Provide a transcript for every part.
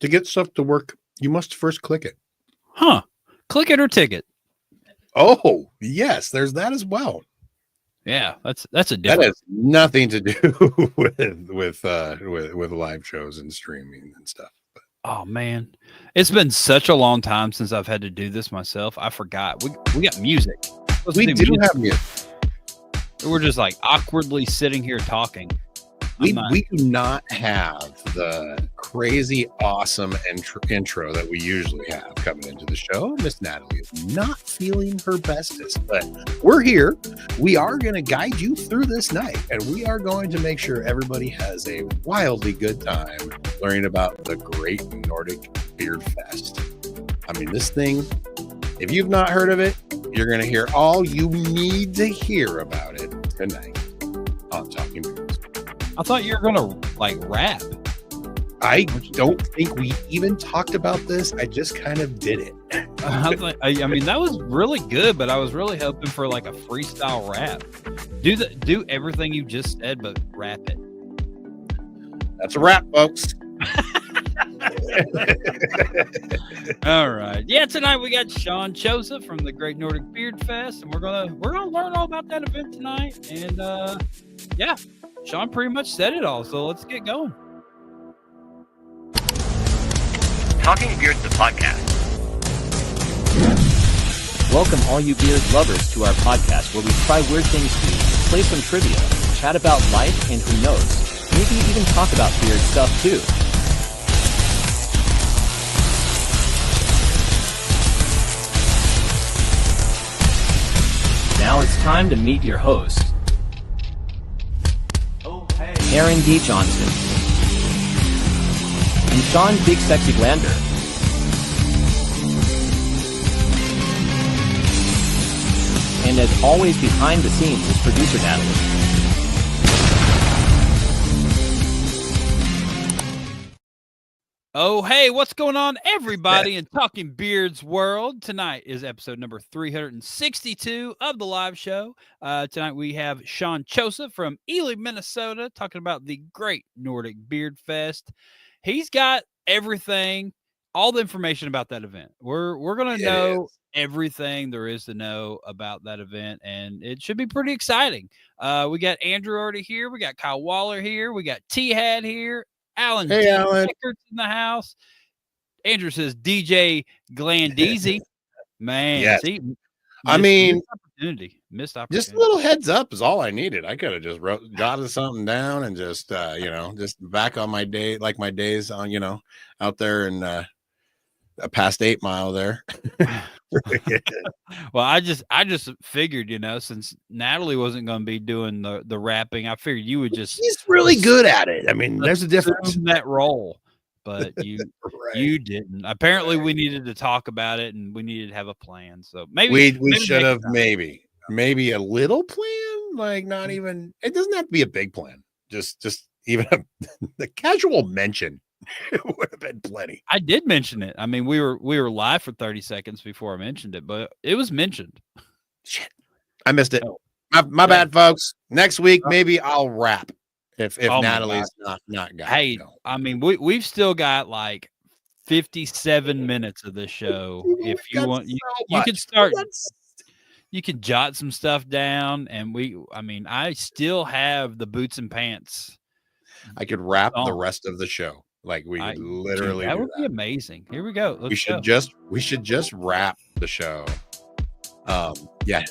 To get stuff to work, you must first click it. Huh. Click it or ticket. Oh, yes, there's that as well. Yeah, that's a different. That has nothing to do with live shows and streaming and stuff. But. Oh man, it's been such a long time since I've had to do this myself. I forgot. We got music. We do have music. We're just like awkwardly sitting here talking. We do not have the crazy awesome intro that we usually have coming into the show. Miss Natalie is not feeling her bestest, but we're here. We are going to guide you through this night, and we are going to make sure everybody has a wildly good time learning about the great Nordic Beardfest. I mean, this thing, if you've not heard of it, you're going to hear all you need to hear about it tonight on Talking Beards. I thought you were gonna like rap. I don't think we even talked about this. I just kind of did it. I mean, that was really good, but I was really hoping for like a freestyle rap. Do everything you just said, but rap it. That's a wrap, folks. All right. Yeah, tonight we got Shawn Joseph from the Great Nordic Beardfest, and we're gonna learn all about that event tonight. And yeah. Shawn pretty much said it all, so let's get going. Talking Beards, the podcast. Welcome all you beard lovers to our podcast where we try weird things to eat, play some trivia, chat about life, and who knows, maybe even talk about beard stuff too. Now it's time to meet your host. Aaron D. Johnston, and Shawn Big Sexy Glander. And as always, behind the scenes is producer Natalie. Oh, hey, what's going on, everybody in Talking Beards world? Tonight is episode number 362 of the live show. Tonight we have Shawn Joseph from Ely, Minnesota, talking about the Great Nordic Beardfest. He's got everything, all the information about that event. We're going to know everything there is to know about that event, and it should be pretty exciting. We got Andrew already here. We got Kyle Waller here. We got T-Had here. Alan, hey, Alan. In the house. Andrew says DJ Glandeezy. Man, yes. See, missed opportunity. Just a little heads up is all I needed. I could have just jotted something down and just just back on my day, like my days on out there in past 8 Mile there. Well, I just figured, since Natalie wasn't going to be doing the rapping, I figured you would just. He's really good at it. I mean, there's a difference in that role, but you right. You didn't. Apparently, we needed to talk about it, and we needed to have a plan. So maybe we should have maybe a little plan, like not even. It doesn't have to be a big plan. Just even the casual mention. It would have been plenty. I did mention it. I mean, we were live for 30 seconds before I mentioned it, but it was mentioned. Shit, I missed it. My bad, folks. Next week, maybe I'll rap if Natalie's not got. Hey, I mean, we've still got like 57 minutes of this show. If you want, you can start. You can jot some stuff down, and I still have the boots and pants. I could rap the rest of the show. Like we could literally. That would be amazing. Here we go. We should just wrap the show. Yeah.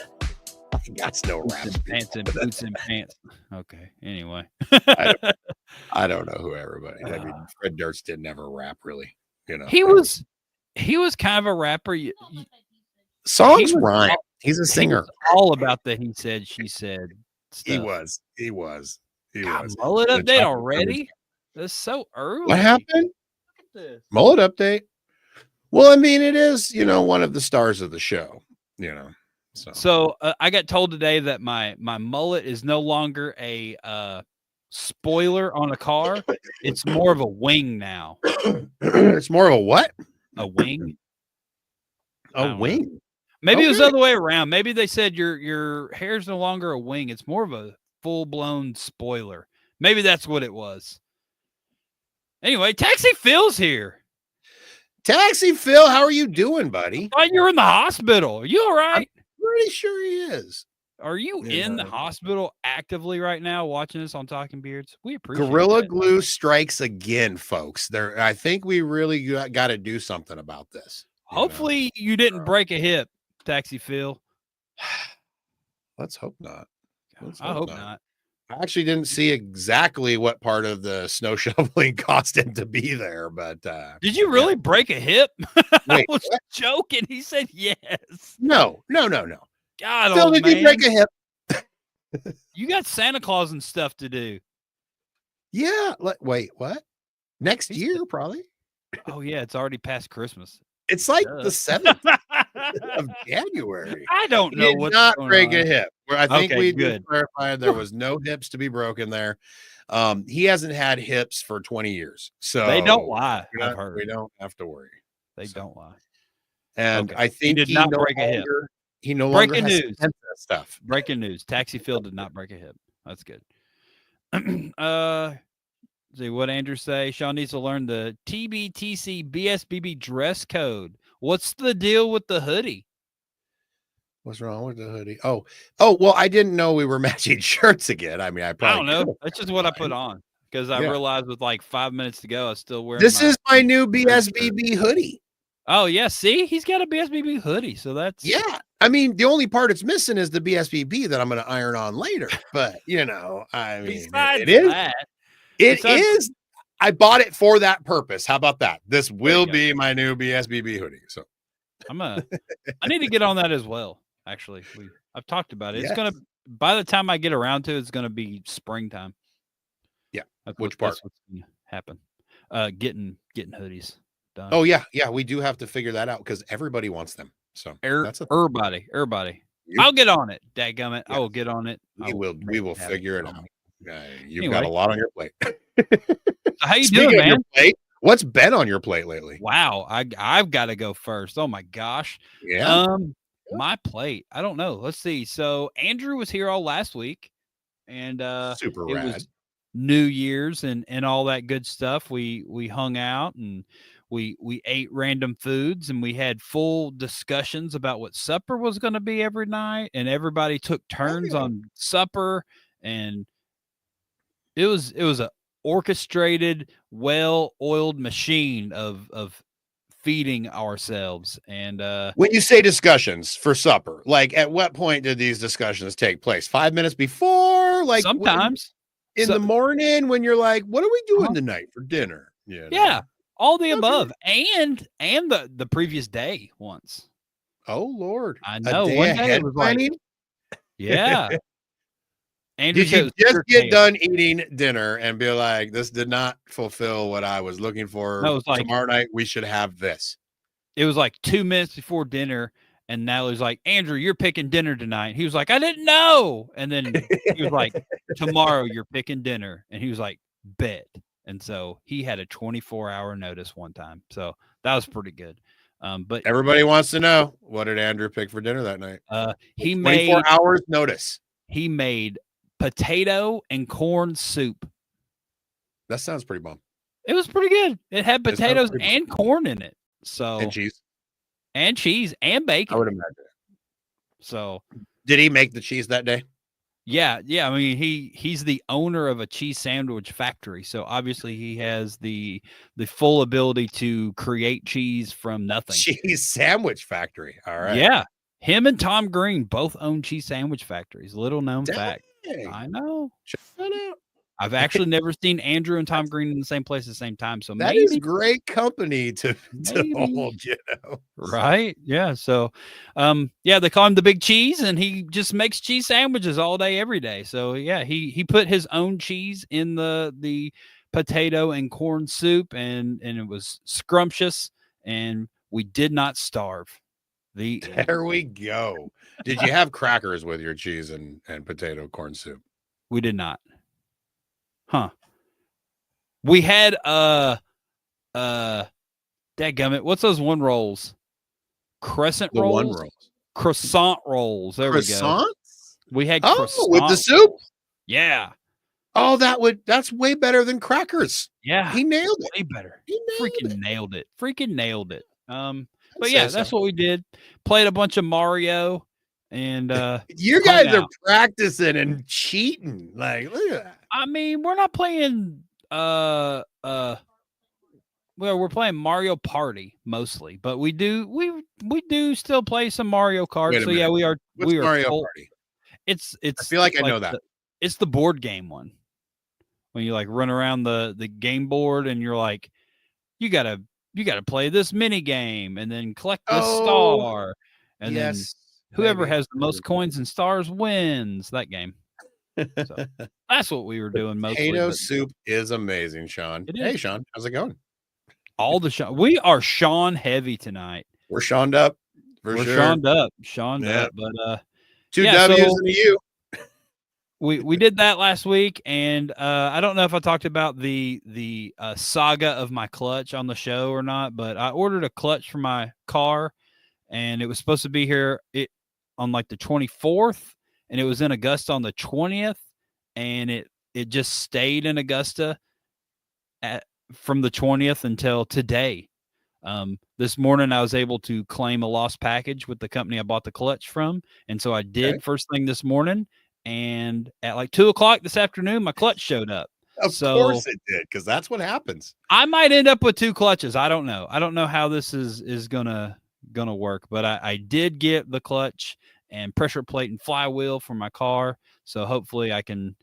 I got no rap. Boots and pants. Okay. Anyway. I don't know who everybody. I mean, Fred Durst did never rap really. He was kind of a rapper. Songs rhyme. He's a singer. All about the he said, she said stuff. He was. Mullet update already? That's so early. What happened? Look at this. Mullet update. Well, I mean, it is, one of the stars of the show, So I got told today that my mullet is no longer a spoiler on a car. It's more of a wing now. It's more of a what? A wing. A wing. Know. Maybe it was the other way around. Maybe they said your hair's no longer a wing. It's more of a full-blown spoiler. Maybe that's what it was. Anyway, Taxi Phil's here. Taxi Phil, how are you doing, buddy? Oh, you're in the hospital. Are you all right? I'm pretty sure he is. Are you in the hospital actively right now watching us on Talking Beards? We appreciate Gorilla that. Glue strikes again, folks. I think we really got to do something about this. Hopefully you didn't break a hip, Taxi Phil. Let's hope not. I hope not. I actually didn't see exactly what part of the snow shoveling caused him to be there, but did you really break a hip? Wait, I was joking. He said yes. No. God, Phil, did you break a hip? You got Santa Claus and stuff to do. Yeah. Wait, what? Next year, probably. Oh, yeah. It's already past Christmas. It's like the 7th of January. I don't know what. Not break a hip. I think we did clarify there was no hips to be broken there. He hasn't had hips for 20 years. So they don't lie. I've heard. We don't have to worry. They don't lie. And I think he did not break a hip. He no longer breaking has news. Stuff. Breaking news. Taxi Phil did not break a hip. That's good. See what Andrew say. Shawn needs to learn the TBTC BSBB dress code. What's the deal with the hoodie? What's wrong with the hoodie? Oh, well, I didn't know we were matching shirts again. I mean, I don't know. That's just what I put on because I realized with like 5 minutes to go, I was still wearing. This is my new BSBB hoodie. Oh yeah, see, he's got a BSBB hoodie, so that's I mean, the only part it's missing is the BSBB that I'm going to iron on later. But I mean, it is. I bought it for that purpose. How about that? This will be my new BSBB hoodie. So I need to get on that as well. Actually, I've talked about it. It's gonna by the time I get around to it, it's gonna be springtime. Yeah, Which part? That's what's gonna happen. Getting hoodies done. Oh yeah, we do have to figure that out because everybody wants them. So that's everybody. I'll get on it. Dadgummit. I will get on it. We will figure it out. You've got a lot on your plate. How you doing, man? What's been on your plate lately? Wow, I've got to go first. Oh my gosh. Yeah. My plate. I don't know. Let's see. So Andrew was here all last week, and super rad. Was New Year's and all that good stuff. We hung out and we ate random foods and we had full discussions about what supper was going to be every night, and everybody took turns on supper, and it was a orchestrated, well-oiled machine of feeding ourselves. And when you say discussions for supper, like at what point did these discussions take place? 5 minutes before, like sometimes in the morning when you're like, what are we doing tonight for dinner? Yeah, all the above, and the previous day once. Oh Lord, I know. One day it was like, yeah. Andrew, did you just get done eating dinner and be like, this did not fulfill what I was looking for? No, it was like, tomorrow night we should have this. It was like 2 minutes before dinner, and Natalie's like, Andrew, you're picking dinner tonight. He was like, I didn't know. And then he was like, tomorrow you're picking dinner. And he was like, bet. And so he had a 24-hour notice one time. So that was pretty good. But everybody wants to know, what did Andrew pick for dinner that night? He 24 hours notice. He made potato and corn soup. That sounds pretty bomb. It was pretty good. It had potatoes and corn in it. So and cheese and bacon. I would imagine. So did he make the cheese that day? Yeah. I mean, he's the owner of a cheese sandwich factory, so obviously he has the full ability to create cheese from nothing. Cheese sandwich factory. All right. Yeah. Him and Tom Green both own cheese sandwich factories. Little known fact. I know. Check that out. I've actually never seen Andrew and Tom Green in the same place at the same time. So that is great company to hold, Right. Yeah. So they call him the Big Cheese, and he just makes cheese sandwiches all day, every day. So yeah, he put his own cheese in the potato and corn soup, and it was scrumptious, and we did not starve. There we go. Did you have crackers with your cheese and potato corn soup? We did not. Huh. We had dadgummit, what's those one rolls? Crescent rolls? One rolls. Croissant rolls. There we go. Croissants? We had croissants with the soup? Yeah. Oh, that's way better than crackers. Yeah, He nailed it. way better. He nailed Freaking it. nailed it. Freaking nailed it. But I'd yeah, say that's so. what we did. Played a bunch of Mario and You hung guys are out. practicing and cheating. Like, look at that. I mean, we're not playing well, we're playing Mario Party mostly, but we do still play some Mario Kart. Wait a So yeah, minute. What's we are Mario full. Party? It's I feel like I know that. It's the board game one. When you like run around the game board and you're like, you gotta play this mini game and then collect this star, and then whoever has the most coins and stars wins that game. So that's what we were doing mostly. Potato soup is amazing, Sean. Hey, Sean, how's it going? All the Sean, we are Sean heavy tonight. We're Seaned up. We're sure. Seaned up. But two W's and a U. We did that last week, and I don't know if I talked about the saga of my clutch on the show or not, but I ordered a clutch for my car, and it was supposed to be here on like the 24th, and it was in Augusta on the 20th, and it just stayed in Augusta from the 20th until today. This morning I was able to claim a lost package with the company I bought the clutch from, and so I did first thing this morning. And at like 2:00 this afternoon, my clutch showed up. Of course it did, because that's what happens. I might end up with 2 clutches. I don't know. I don't know how this is gonna work, but I did get the clutch and pressure plate and flywheel for my car. So hopefully I can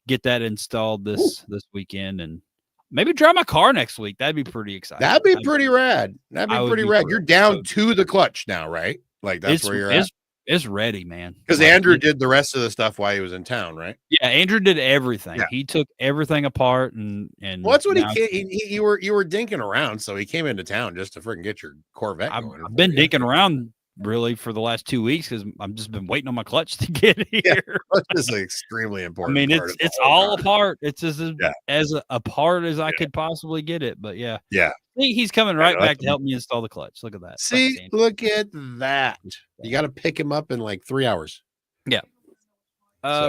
get that installed this weekend and maybe drive my car next week. That'd be pretty exciting. That'd be pretty rad. That'd be pretty rad. You're down to the clutch now, right? Like that's where you're at. It's ready, man. Because Andrew did the rest of the stuff while he was in town, right? Yeah, Andrew did everything. Yeah. He took everything apart and well, that's what you were dinking around, so he came into town just to freaking get your Corvette going. I've been dinking around really for the last 2 weeks because I've just been waiting on my clutch to get here. Yeah, clutch is extremely important. I mean, it's all apart. It's as apart as I could possibly get it. But yeah. He's coming right back to help me install the clutch. Look at that. See, look at that. You got to pick him up in like 3 hours. Yeah.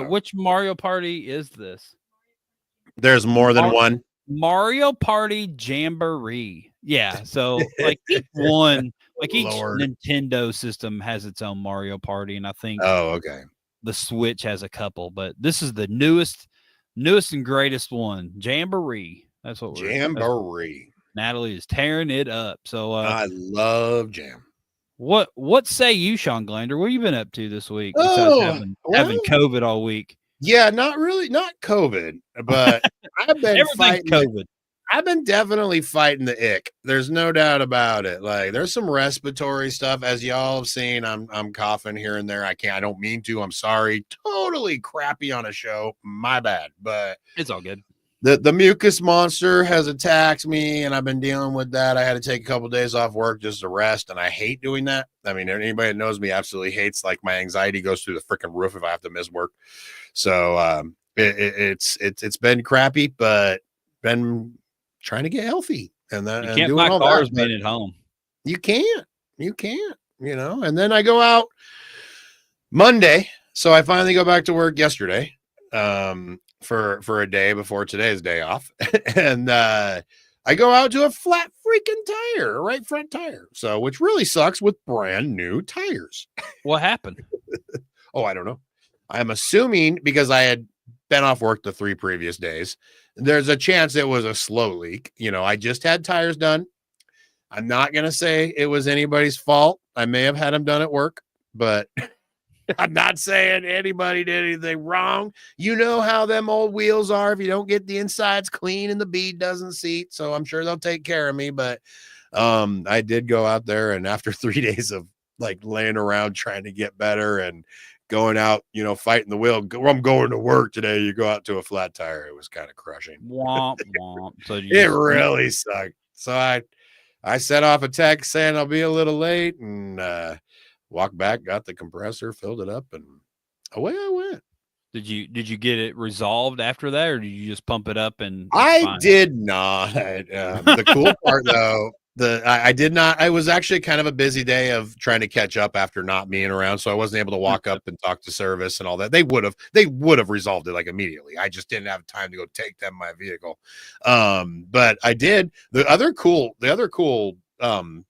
Which Mario Party is this? There's more than one. Mario Party Jamboree. Yeah. So like each one, like each Nintendo system has its own Mario Party, and I think the Switch has a couple, but this is the newest and greatest one. Jamboree. That's what we're Jamboree. Natalie is tearing it up. So I love jam. What say you, Shawn Glander? What have you been up to this week besides having COVID all week? Yeah, not COVID, but I've been fighting COVID. I've been definitely fighting the ick. There's no doubt about it. Like there's some respiratory stuff, as y'all have seen. I'm coughing here and there. I don't mean to. I'm sorry. Totally crappy on a show. My bad. But it's all good. The mucus monster has attacked me, and I've been dealing with that. I had to take a couple of days off work just to rest, and I hate doing that. I mean, anybody that knows me absolutely hates, like, my anxiety goes through the freaking roof if I have to miss work. So it's been crappy, but been trying to get healthy. And then you can't buy cars being at home. You can't, and then I go out Monday. So I finally go back to work yesterday. For a day before today's day off. And I go out to a flat freaking tire, a right front tire. So, which really sucks with brand new tires. What happened? I don't know. I'm assuming because I had been off work the 3 previous days, there's a chance it was a slow leak. I just had tires done. I'm not going to say it was anybody's fault. I may have had them done at work, but I'm not saying anybody did anything wrong. You know how them old wheels are if you don't get the insides clean and the bead doesn't seat. So I'm sure they'll take care of me. But I did go out there, and after 3 days of like laying around trying to get better and going out, fighting the wheel, I'm going to work today. You go out to a flat tire. It was kind of crushing. Womp, womp. So it really sucked. So I set off a text saying I'll be a little late, and walked back, got the compressor, filled it up, and away I went. Did you get it resolved after that, or did you just pump it up? And I did not. The cool part though I did not. I was actually kind of a busy day of trying to catch up after not being around, so I wasn't able to walk up and talk to service and all that. They would have resolved it like immediately. I just didn't have time to go take them my vehicle. But I did. The other cool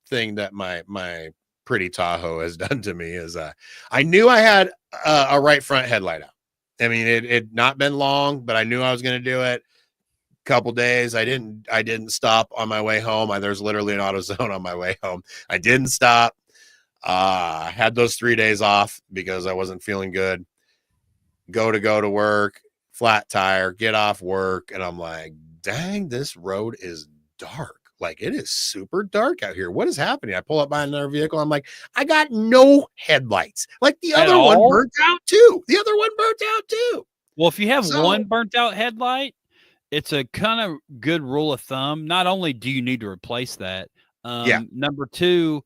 thing that my pretty Tahoe has done to me is I knew I had a right front headlight out. I mean, it not been long, but I knew I was going to do it. Couple days I didn't stop on my way home. There's literally an AutoZone on my way home. I didn't stop. I had those 3 days off because I wasn't feeling good. Go to work, flat tire, get off work, and I'm like, dang, this road is dark. Like, it is super dark out here. What is happening? I pull up by another vehicle. I'm like, I got no headlights. Like, the other one burnt out too. Well, if you have one burnt out headlight, it's a kind of good rule of thumb. Not only do you need to replace that, number two,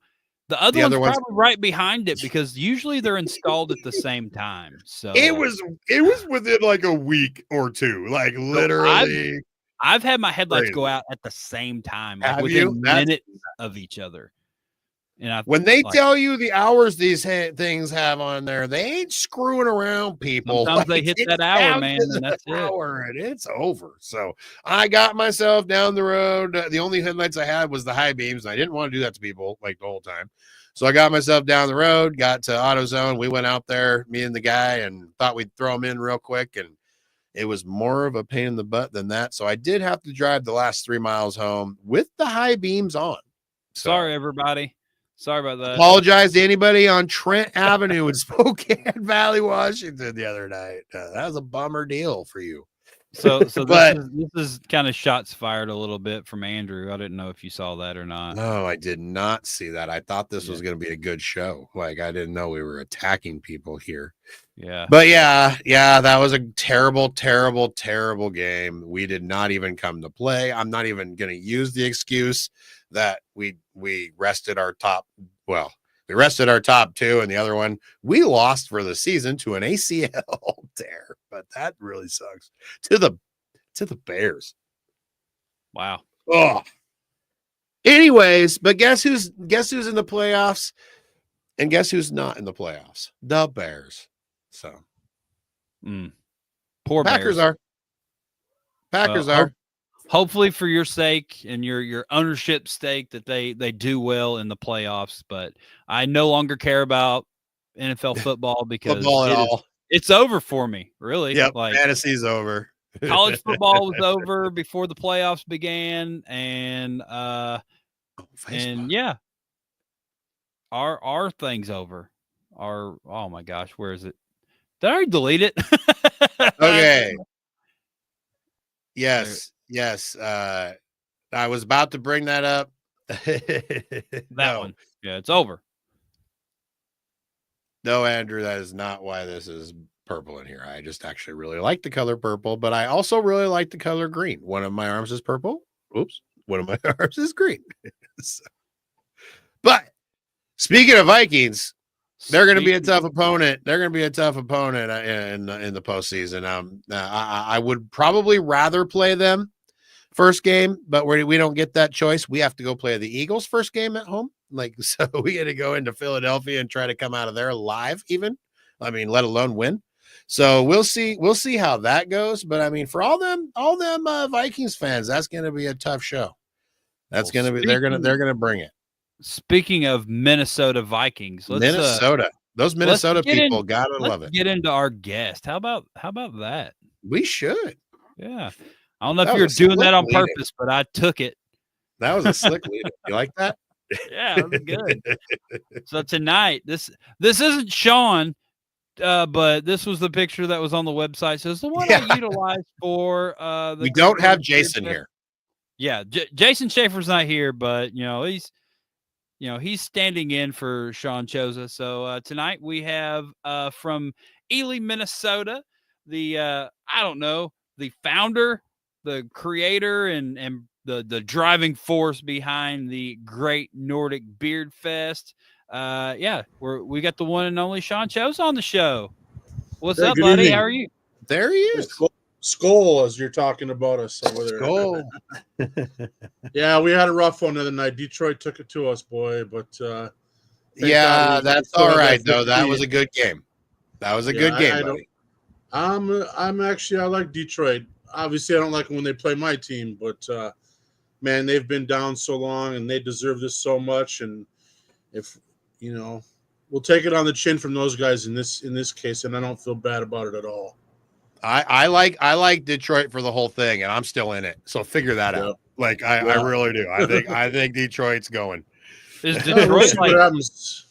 the other one's probably right behind it because usually they're installed at the same time. So it was within like a week or two, like literally. I've had my headlights go out at the same time, like within minutes of each other. And when they tell you the hours these things have on there, they ain't screwing around, people. Sometimes they hit that hour, man, and that's it. And it's over. So I got myself down the road. The only headlights I had was the high beams. And I didn't want to do that to people like the whole time. So I got myself down the road, got to AutoZone. We went out there, me and the guy, and thought we'd throw them in real quick. And it was more of a pain in the butt than that. So I did have to drive the last 3 miles home with the high beams on. So, sorry, everybody. Sorry about that. Apologize to anybody on Trent Avenue in Spokane Valley, Washington the other night. That was a bummer deal for you. So this is kind of shots fired a little bit from Andrew. I didn't know if you saw that or not. No, I did not see that. I thought this was going to be a good show. Like, I didn't know we were attacking people here. Yeah. But yeah, that was a terrible, terrible, terrible game. We did not even come to play. I'm not even going to use the excuse that we rested our top. Well, we rested our top two, and the other one we lost for the season to an ACL tear. But that really sucks to the Bears. Wow. Oh. Anyways, but guess who's in the playoffs, and guess who's not in the playoffs? The Bears. So, poor Packers Bears. Packers are. Hopefully for your sake and your ownership stake that they do well in the playoffs, but I no longer care about NFL football because it's over for me, really. Yep, like fantasy's over. College football was over before the playoffs began, and yeah, our thing's over. Oh my gosh, where is it? Did I already delete it? Okay. Yes. I was about to bring that up. That one. Yeah, it's over. No, Andrew, that is not why this is purple in here. I just actually really like the color purple, but I also really like the color green. One of my arms is purple. Oops. One of my arms is green. But speaking of Vikings, they're going to be a tough opponent. They're going to be a tough opponent in the postseason. I would probably rather play them first game, but we don't get that choice. We have to go play the Eagles first game at home. So we got to go into Philadelphia and try to come out of there live, even. I mean, let alone win. So we'll see how that goes. But I mean, for all them Vikings fans, that's going to be a tough show. That's going to be they're going to bring it. Speaking of Minnesota Vikings, those Minnesota people gotta love it. Get into our guest. How about that? We should. Yeah, I don't know if you're doing that on purpose, but I took it. That was a slick lead. You like that? Yeah, that was good. So tonight, this isn't Shawn, but this was the picture that was on the website. So it's the one I utilized for we don't have Jason here. Yeah, Jason Schaefer's not here, but he's standing in for Shawn Chosa. So tonight we have from Ely, Minnesota, the the founder, the creator, and the driving force behind the great Nordic Beardfest. We got the one and only Shawn Chosa on the show. What's up, buddy? How are you? There he is. Skull, as you're talking about us over there. Skull. Yeah, we had a rough one the other night. Detroit took it to us, boy. But thank Yeah, God we that's still all had right that though. That 50. was a good game. That was a Yeah, good game, I buddy. I'm actually, I like Detroit. Obviously, I don't like when they play my team, but man, they've been down so long and they deserve this so much. And if we'll take it on the chin from those guys in this case, and I don't feel bad about it at all. I like Detroit for the whole thing, and I'm still in it. So figure that Yeah. out. Like I really do. I think Detroit's going. Is We'll Detroit see what like happens.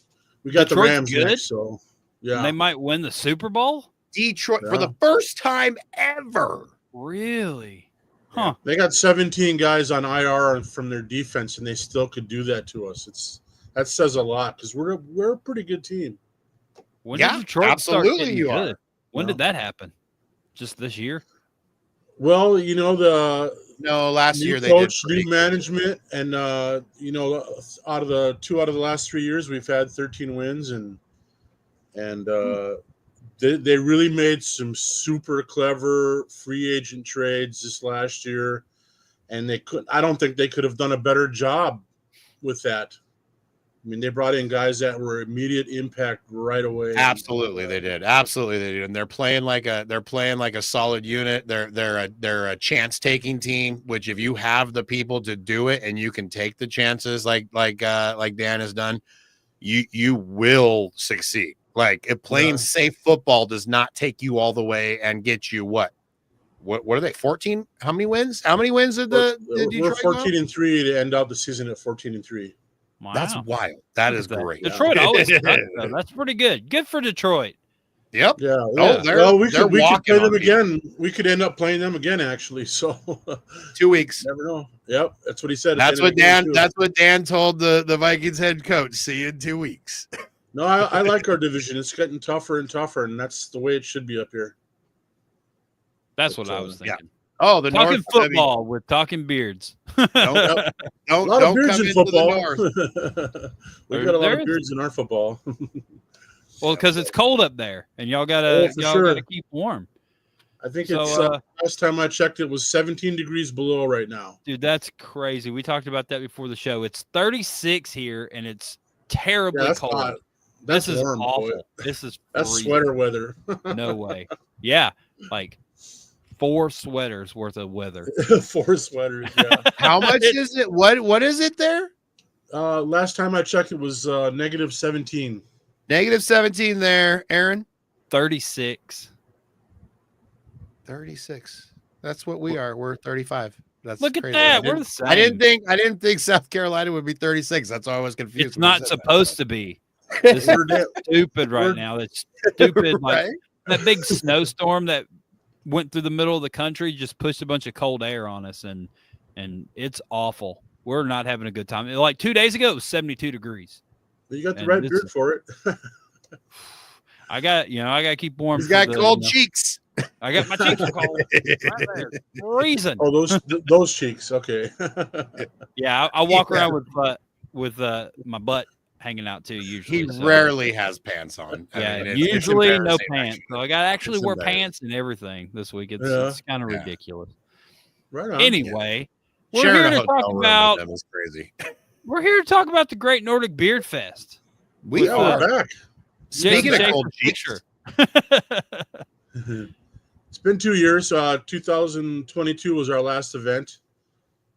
We got Detroit's the Rams good? next, so yeah. they might win the Super Bowl? Detroit for Yeah. the first time ever. Really? Huh. They got 17 guys on IR from their defense, and they still could do that to us. That says a lot because we're a pretty good team. When Yeah, did Detroit start absolutely getting you good? are. When Yeah. did that happen? Just this year? Well, the No, last new year they did coach, pretty new good. management, and out of the 2 out of the last 3 years, we've had 13 wins, and they really made some super clever free agent trades this last year, and I don't think they could have done a better job with that. I mean, they brought in guys that were immediate impact right away. Absolutely, they did. Absolutely, they did. And they're playing like a solid unit. They're a chance taking team. Which, if you have the people to do it and you can take the chances, like Dan has done, you will succeed. Like, if playing safe football does not take you all the way and get you what are they? 14? How many wins? How many wins did the Detroit we're go? 14-3 to end out the season at 14-3. Wow. That's wild. That Look is at that. great. Detroit always sucks, though. That's pretty good. Good for Detroit. Yep. Yeah. Oh, we could play walking them on people. again. We could end up playing them again, actually. So 2 weeks. never know. Yep, that's what he said. That's what Dan told the Vikings head coach. See you in 2 weeks. No, I like our division. It's getting tougher and tougher, and that's the way it should be up here. That's But, what I was yeah. thinking. Oh, the Talking North. football with talking beards. Don't A lot don't of beards come in into football. the North. We got a lot There of is. beards in our football. Well, because it's cold up there, and y'all gotta for sure. gotta keep warm. I think So, it's last time I checked, it was 17 degrees below right now. Dude, that's crazy. We talked about that before the show. It's 36 here, and it's terribly Yeah, that's cold. hot. That's This is warm, awful. boy. This is That's freezing. sweater weather. No way. Yeah, like 4 sweaters worth of weather. 4 sweaters. Yeah. How much is it? What is it there? Last time I checked, it was negative 17. Negative 17 there, Aaron. 36. 36. That's what we are. We're 35. That's Look at crazy. that. We're the same. I didn't think South Carolina would be 36. That's why I was confused. It's when you not said supposed to be. This is We're down- stupid right We're- now. It's stupid. that. Like Right? that big snowstorm that went through the middle of the country just pushed a bunch of cold air on us, and it's awful. We're not having a good time. Like 2 days ago, it was 72 degrees. You got the And right this beard is- for it. I got to keep warm. He's for got the, cold you know, cheeks. I got my cheeks are cold. Right there. Freezing. Oh, those cheeks. Okay. Yeah, I walk around with my butt hanging out too. Usually, He so- rarely has pants on. I Yeah, mean, it's usually no embarrassing, pants. actually. So I got to actually It's wear embarrassing. pants and everything this week. It's Yeah. kind of Yeah. ridiculous. Right on. Anyway, we're Sharing here a to hotel talk room about with them is crazy. we're here to talk about the Great Nordic Beardfest. We Yeah, are. we're back. Speaking of Jason cold Schaefer's cheeks, It's been 2 years. 2022 was our last event.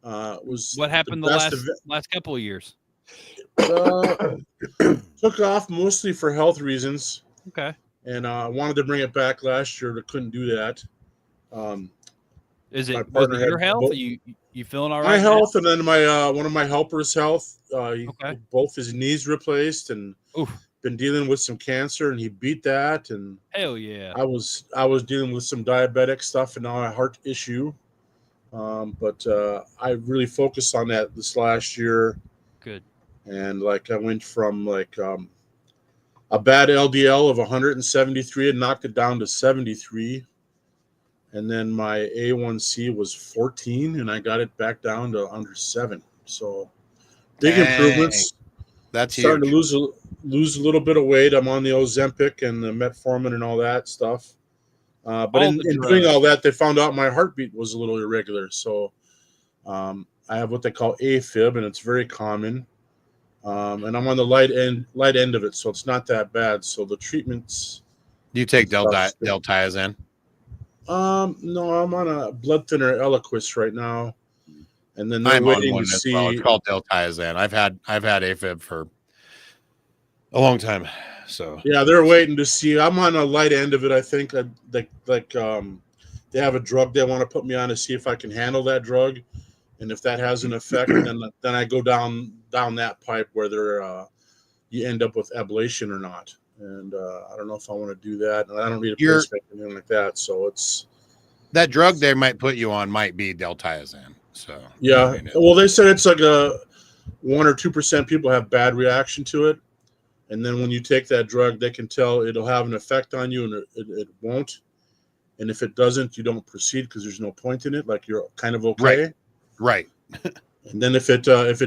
Was What happened the best last couple of years? took off mostly for health reasons, Okay. and I wanted to bring it back last year, but couldn't do that. Is My it was partner it your had health? both- Are you feeling all right? My now? health, and then my one of my helpers' health. Okay. Both his knees replaced, and Oof. been dealing with some cancer, and he beat that. And Hell yeah. I was dealing with some diabetic stuff and now a heart issue. But I really focused on that this last year, Good. and like I went from like a bad LDL of 173 and knocked it down to 73. And then my A1C was 14, and I got it back down to under 7. So big Dang. improvements. that's Starting huge. to lose a little bit of weight. I'm on the Ozempic and the metformin and all that stuff. But in doing all that, they found out my heartbeat was a little irregular. So I have what they call AFib, and it's very common. And I'm on the light end of it, so it's not that bad. So the treatments. Do you take deltiazem? No, I'm on a blood thinner Eliquis right now, and then they're I'm waiting on one to as see. well. It's called deltiazem. I've had AFib for a long time. So yeah, they're waiting to see. I'm on a light end of it. I think they have a drug they want to put me on to see if I can handle that drug, and if that has an effect, then I go down that pipe where you end up with ablation or not. And I don't know if I want to do that. And I don't need a pacemaker or anything like that. So it's that drug they might put you on might be deltiazem. So yeah, I mean, well, they said it's like 1 or 2% people have bad reaction to it, and then when you take that drug, they can tell it'll have an effect on you, and it won't. And if it doesn't, you don't proceed because there's no point in it. Like you're kind of okay, right. And then if it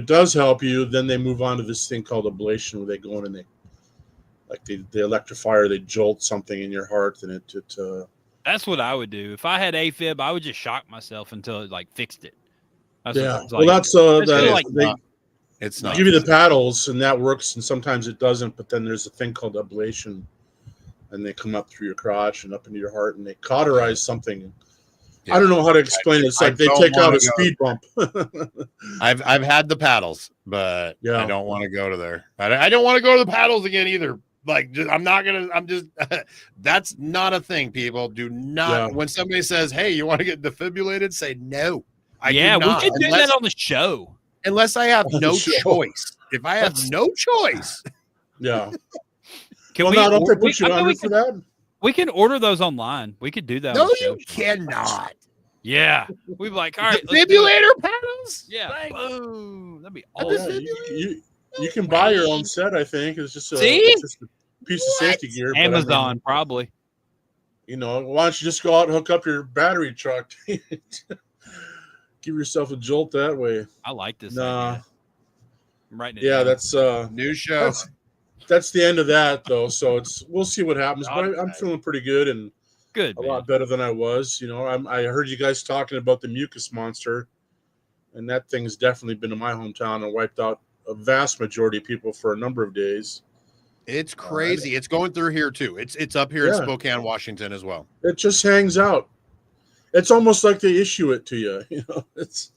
does help you, then they move on to this thing called ablation, where they go in and they electrify or they jolt something in your heart, and it That's what I would do. If I had AFib, I would just shock myself until it like fixed it. It's not. Give you the paddles, and that works, and sometimes it doesn't. But then there's a thing called ablation, and they come up through your crotch and up into your heart, and they cauterize something. Yeah. I don't know how to explain it. It's like they take out a speed bump. I've had the paddles, but I don't want to go to there. I don't want to go to the paddles again either. Like, that's not a thing, people. Do not, when somebody says, hey, you want to get defibrillated, say no. We can do that on the show. Unless I have no choice. If I have no choice. Yeah. Don't they put you under for that? We can order those online. We could do that. No, you cannot. Yeah. We'd be like, all right. Defibrillator paddles? Yeah. Boom. That'd be awesome. You can buy your own set, I think. It's just a piece of safety gear. Amazon, probably. Why don't you just go out and hook up your battery truck? Give yourself a jolt that way. I like this idea. I'm writing it down. That's new show. That's the end of that, though. So we'll see what happens. But I'm feeling pretty good and a lot better than I was. I heard you guys talking about the mucus monster, and that thing's definitely been in my hometown and wiped out a vast majority of people for a number of days. It's crazy. It's going through here too. It's up here in Spokane, Washington as well. It just hangs out. It's almost like they issue it to you.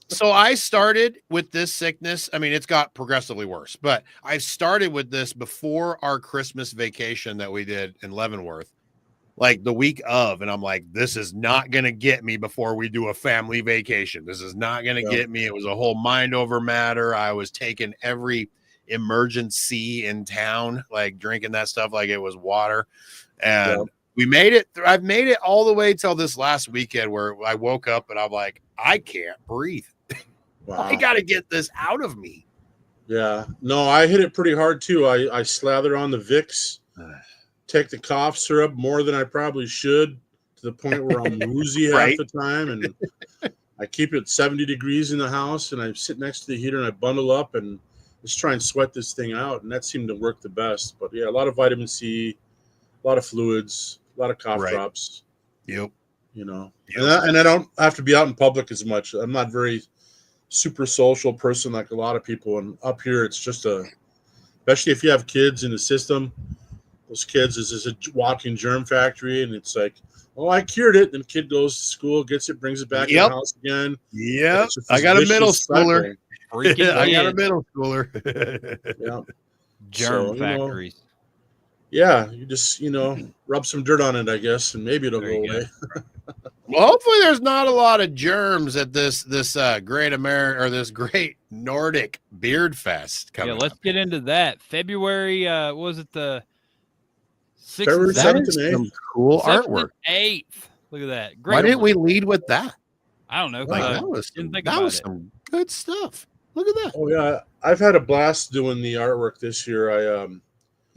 So I started with this sickness. I mean, it's got progressively worse, but I started with this before our Christmas vacation that we did in Leavenworth, like the week of. And I'm like, this is not going to get me before we do a family vacation. This is not going to get me. It was a whole mind over matter. I was taking every emergency in town, like drinking that stuff like it was water. And we made it. I've made it all the way till this last weekend where I woke up and I'm like, I can't breathe. Wow. I got to get this out of me. Yeah. No, I hit it pretty hard too. I slather on the Vicks, take the cough syrup more than I probably should, to the point where I'm woozy half the time. And I keep it 70 degrees in the house, and I sit next to the heater and I bundle up and just try and sweat this thing out. And that seemed to work the best. But yeah, a lot of vitamin C, a lot of fluids, a lot of cough drops. Yep. And I don't have to be out in public as much. I'm not very super social person like a lot of people. And up here, it's just especially if you have kids in the system, those kids is a walking germ factory. And it's like, oh, I cured it. Then the kid goes to school, gets it, brings it back in the house again. Yep. I got a middle schooler. I got a middle schooler. Germ factories. You just, rub some dirt on it, I guess, and maybe it'll go away. Well, hopefully there's not a lot of germs at this great Nordic Beardfest coming up. Let's get into that. February, was it the 6th? February 7th and 8th. Cool artwork. 8th. Look at that. Great. Why didn't we lead with that? I don't know. That was some good stuff. Look at that. Oh, yeah. I've had a blast doing the artwork this year.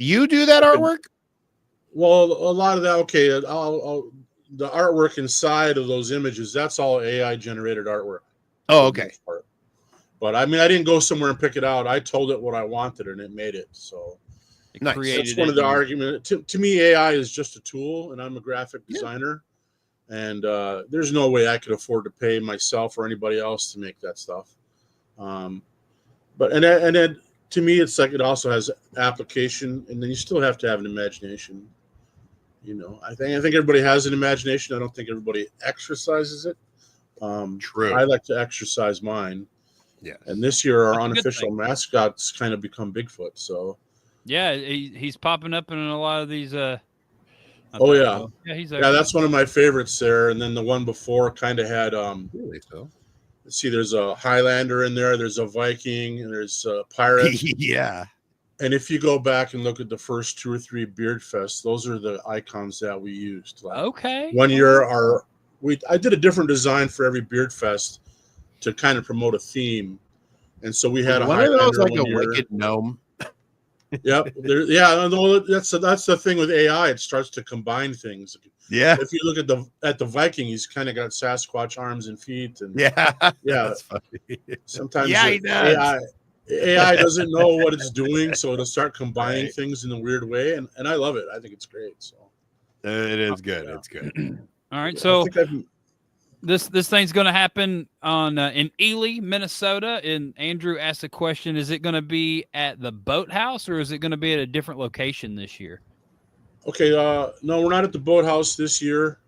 You do that artwork? Well, a lot of that. Okay, the artwork inside of those images, that's all AI generated artwork. Oh, okay. But I mean, I didn't go somewhere and pick it out. I told it what I wanted, and it made it. So nice. That's one of the arguments. To me, AI is just a tool, and I'm a graphic designer. and there's no way I could afford to pay myself or anybody else to make that stuff. But then to me, it's like it also has application, and then you still have to have an imagination. I think everybody has an imagination. I don't think everybody exercises it. True. I like to exercise mine. Yeah. And this year, our That's a good unofficial thing. mascot's kind of become Bigfoot. So. Yeah, he's popping up in a lot of these. Oh yeah. Yeah, he's Yeah, that's one of my favorites there. And then the one before kind of had Really so. let's see, there's a Highlander in there, there's a Viking, and there's a pirate. Yeah. And if you go back and look at the first 2 or 3 Beardfest, those are the icons that we used. Like okay. one year I did a different design for every Beardfest to kind of promote a theme. And so we had a one of those Highlander like a one year. wicked gnome. Yep. No, that's the thing with AI. It starts to combine things. Yeah. If you look at the Viking, he's kind of got Sasquatch arms and feet, and Yeah. yeah. That's funny. Sometimes Yeah, he does. AI doesn't know what it's doing, so it'll start combining things in a weird way, and I love it. I think it's great. So It is good. Yeah. It's good. All right, I so think I've- this thing's going to happen on in Ely, Minnesota. And Andrew asked a question: is it going to be at the boathouse, or is it going to be at a different location this year? Okay, no, we're not at the boathouse this year.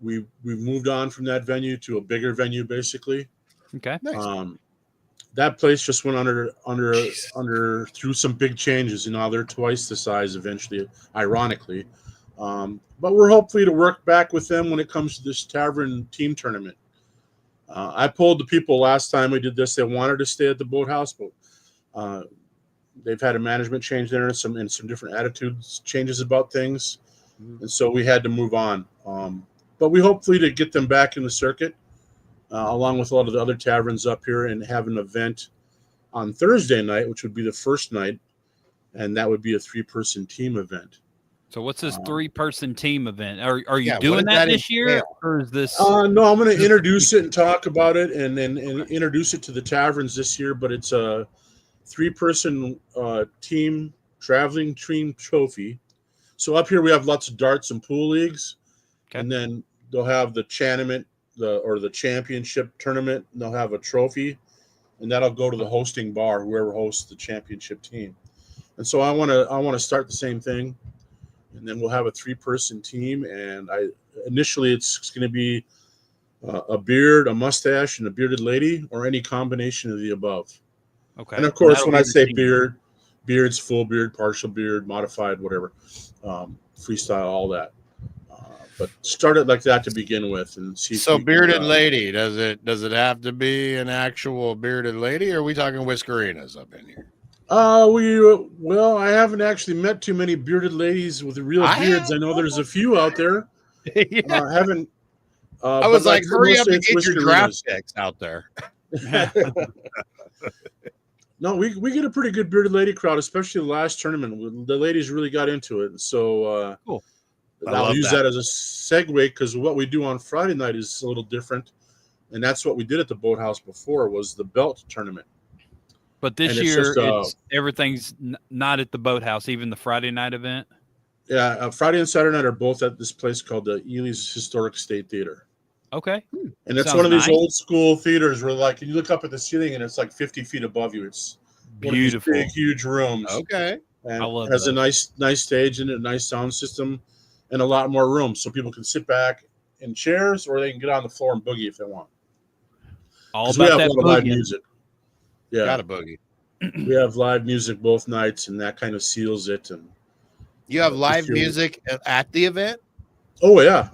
We've moved on from that venue to a bigger venue, basically. Okay. Nice. That place just went under through some big changes. They're twice the size eventually, ironically. But we're hopefully to work back with them when it comes to this tavern team tournament. I polled the people last time we did this. They wanted to stay at the boathouse, but they've had a management change there and some different attitudes changes about things. And so we had to move on. But we hopefully to get them back in the circuit, along with a lot of the other taverns up here, and have an event on Thursday night, which would be the first night, and that would be a 3-person team event. So what's this 3-person team event? Are you Yeah, what doing does that that this year, entail? or is this? No, I'm going to introduce it and talk about it, and then introduce it to the taverns this year. But it's a 3-person team traveling team trophy. So up here we have lots of darts and pool leagues, and then they'll have the tournament, the championship tournament. And they'll have a trophy, and that'll go to the hosting bar, whoever hosts the championship team. And so I want to start the same thing. And then we'll have a 3-person team, and initially it's going to be a beard, a mustache, and a bearded lady, or any combination of the above. Okay. And of course, That'll when be I the say team. beard's full beard, partial beard, modified, whatever, freestyle, all that. But start it like that to begin with, and see. So bearded lady, does it have to be an actual bearded lady, or are we talking whiskerinas up in here? I haven't actually met too many bearded ladies with real beards. I know there's a few out there. Yeah. Haven't. I was like, hurry up and it's get your whiskerinas. draft picks out there. No, we get a pretty good bearded lady crowd, especially the last tournament. The ladies really got into it. So Cool. I'll use that as a segue, because what we do on Friday night is a little different. And that's what we did at the boathouse before, was the belt tournament. But this And it's year, just, everything's not at the boathouse, even the Friday night event. Yeah, Friday and Saturday night are both at this place called the Ely's Historic State Theater. Okay. And it's Sounds one of these nice. old school theaters where, like, you look up at the ceiling and it's like 50 feet above you. It's one of these Beautiful. big, huge rooms. Okay. And I love it has a those. nice stage and a nice sound system and a lot more room, so people can sit back in chairs, or they can get on the floor and boogie if they want. All 'Cause we about have that a lot of live boogie. music. Yeah, Got a boogie. we have live music both nights, and that kind of seals it. And You have If live you- music at the event? oh yeah.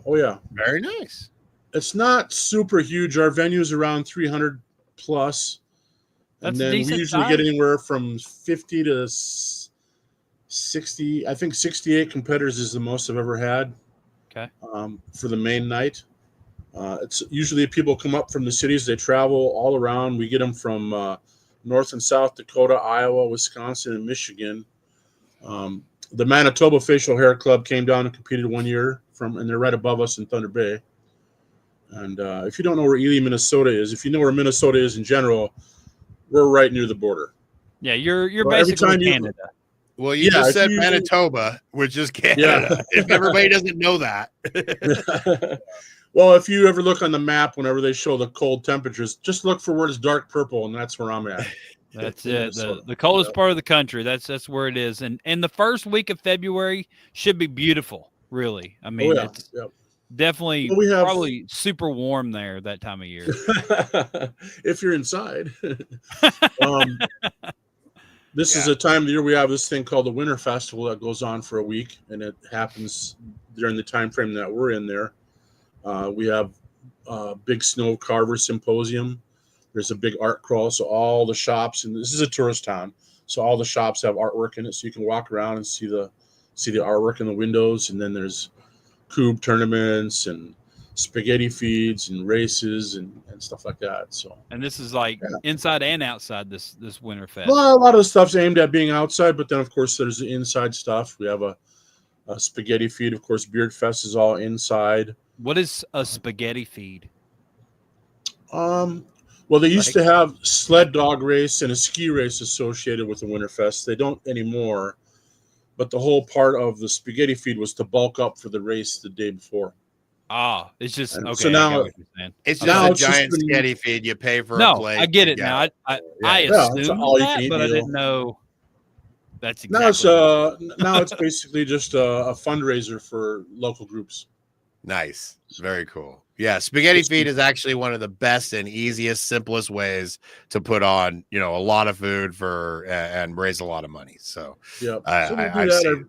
Very nice. It's not super huge. Our venue's around 300 plus. That's And a then we decent usually size. get anywhere from 50 to 60. I think 68 competitors is the most I've ever had. Okay. For the main night. It's usually people come up from the cities. They travel all around. We get them from North and South Dakota, Iowa, Wisconsin, and Michigan. The Manitoba Facial Hair Club came down and competed one year, and they're right above us in Thunder Bay. And if you don't know where Ely, Minnesota is, if you know where Minnesota is in general, we're right near the border. Yeah, you're Well, every basically time you- Canada. Well, you just said Manitoba, which is Canada. Yeah. If everybody doesn't know that. Well, if you ever look on the map, whenever they show the cold temperatures, just look for where it's dark purple, and that's where I'm at. That's it. The coldest part of the country. That's where it is. And the first week of February should be beautiful, really. I mean, it's definitely probably super warm there that time of year. If you're inside. This is a time of the year we have this thing called the Winter Festival that goes on for a week, and it happens during the time frame that we're in there. We have a big snow carver symposium. There's a big art crawl, so all the shops, and this is a tourist town, so all the shops have artwork in it, so you can walk around and see the artwork in the windows. And then there's cube tournaments and spaghetti feeds and races and stuff like that. So, and this is like inside and outside this Winter Fest. Well, a lot of the stuff's aimed at being outside, but then of course there's the inside stuff. We have a spaghetti feed. Of course, Beardfest is all inside. What is a spaghetti feed? Well, they used to have sled dog race and a ski race associated with the Winterfest. They don't anymore, but the whole part of the spaghetti feed was to bulk up for the race the day before. Ah, it's just okay. So now it's just a giant spaghetti feed. You pay for a plate. I get it now. I assumed that, but I didn't know. That's exactly. Now it's basically just a fundraiser for local groups. Nice. Very cool. Yeah, spaghetti feed is actually one of the best and easiest, simplest ways to put on, a lot of food and raise a lot of money. So, that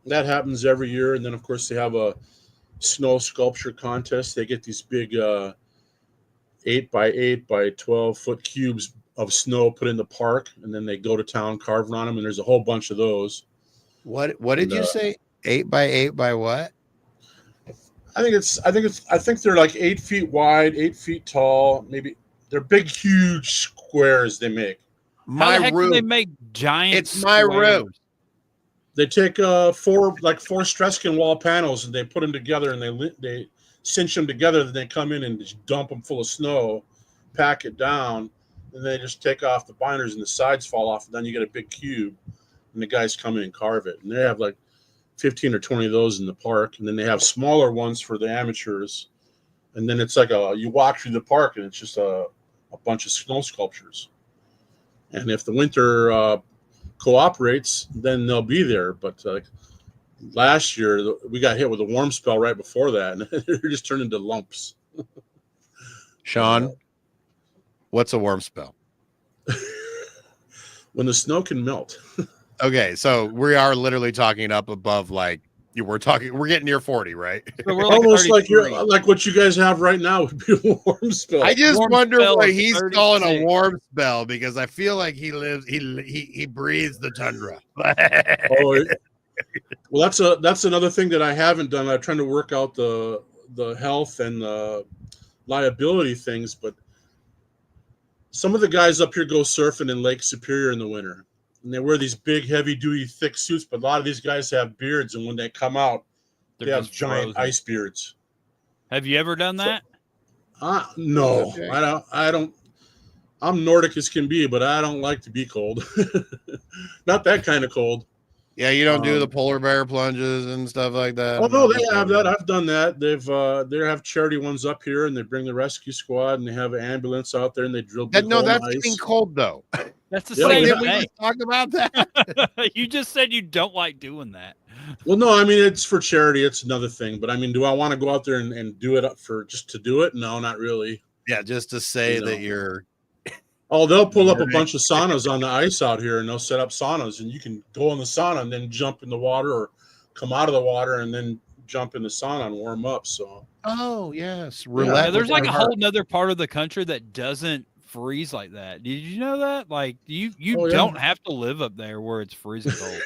happens every year. And then, of course, they have a snow sculpture contest. They get these big 8x8 by 12 foot cubes of snow put in the park, and then they go to town carving on them. And there's a whole bunch of those. What did you say? 8x8 by what? I think they're like 8 feet wide, 8 feet tall. Maybe they're big, huge squares they make. How the heck do they make giant? It's my room. They take four Streskin wall panels and they put them together and they cinch them together. Then they come in and just dump them full of snow, pack it down, and they just take off the binders and the sides fall off. And then you get a big cube, and the guys come in and carve it. And they have like 15 or 20 of those in the park, and then they have smaller ones for the amateurs. And then it's like you walk through the park and it's just a bunch of snow sculptures. And if the winter cooperates, then they'll be there. But last year we got hit with a warm spell right before that, and they're just turned into lumps. Shawn, what's a warm spell? When the snow can melt. Okay, so we are literally talking up above, we're getting near 40, right? So we're almost like what you guys have right now would be a warm spell. I just wonder why he's calling a warm spell, because I feel like he breathes the tundra. Well, that's another thing that I haven't done. I'm trying to work out the health and the liability things, but some of the guys up here go surfing in Lake Superior in the winter. And they wear these big, heavy-duty, thick suits, but a lot of these guys have beards, and when they come out, they have giant ice beards. Have you ever done that? No, okay. I don't. I'm Nordic as can be, but I don't like to be cold. Not that kind of cold. Yeah, you don't do the polar bear plunges and stuff like that. Oh no, they have that. I've done that. They have charity ones up here, and they bring the rescue squad, and they have an ambulance out there, and they drill. That's being cold though. That's the same thing. We talk about that. You just said you don't like doing that. Well, no, I mean it's for charity. It's another thing. But I mean, do I want to go out there and do it up for just to do it? No, not really. Yeah, just to say that you're. Oh, they'll pull up a bunch of saunas on the ice out here, and they'll set up saunas, and you can go in the sauna and then jump in the water, or come out of the water and then jump in the sauna and warm up. So. Oh yes, yeah, there's like a whole nother part of the country that doesn't freeze like that. Did you know that? Like you don't have to live up there where it's freezing cold.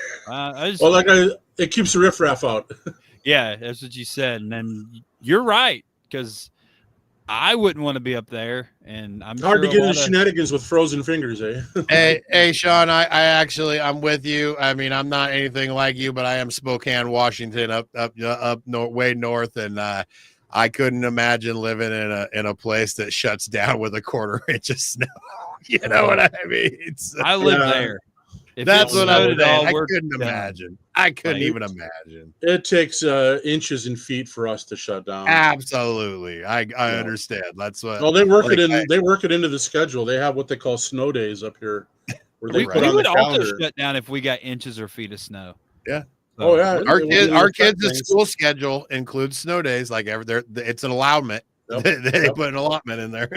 It keeps the riffraff out. Yeah, that's what you said, and then you're right, because I wouldn't want to be up there, and I'm hard to get into shenanigans with frozen fingers, eh? Hey, Shawn, I'm with you. I mean, I'm not anything like you, but I am Spokane, Washington, up way north, and I couldn't imagine living in a place that shuts down with a quarter inch of snow. You know what I mean? I live there. If That's it what I snowed was at all, saying. I we're couldn't done. imagine. I couldn't Like, even imagine. It takes inches and feet for us to shut down. Absolutely. I understand. That's what. Well, they work like, it in. They work it into the schedule. They have what they call snow days up here, where they we, put we on would the also calendar. shut down if we got inches or feet of snow. Yeah. Oh yeah, Our it kids, wouldn't our affect kids' things. school schedule includes snow days. Like it's an allowment. Yep, They yep. put an allotment in there.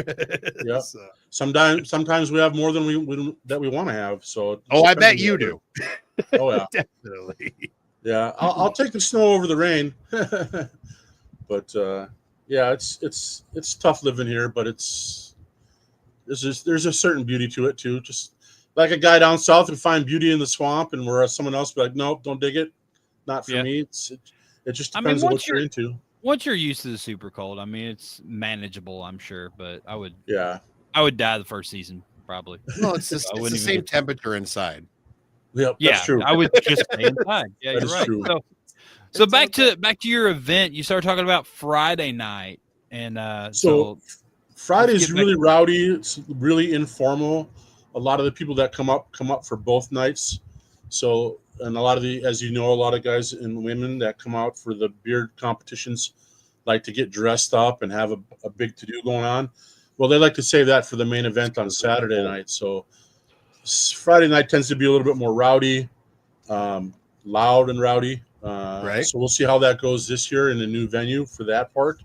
Yep. So. Sometimes we have more than we want to have. So it Oh, I depends bet on the you weather. do. Oh yeah, Definitely. yeah. I'll take the snow over the rain. But yeah, it's tough living here, but there's a certain beauty to it too. Just like a guy down south would find beauty in the swamp, and where someone else would be like, nope, don't dig it, not for me. It just depends on what you're into. Once you're used to the super cold, I mean, it's manageable, I'm sure. But I would die the first season probably. No, it's the same temperature inside. Yep, Yeah, that's true. I would just stay inside. Yeah, That you're is right. true. So back to your event. You started talking about Friday night, and so Friday's really rowdy. It's really informal. A lot of the people that come up for both nights. So, and a lot of a lot of guys and women that come out for the beard competitions like to get dressed up and have a big to-do going on. Well, they like to save that for the main event on Saturday night. So Friday night tends to be a little bit more rowdy, loud and rowdy. Right. So we'll see how that goes this year in a new venue for that part.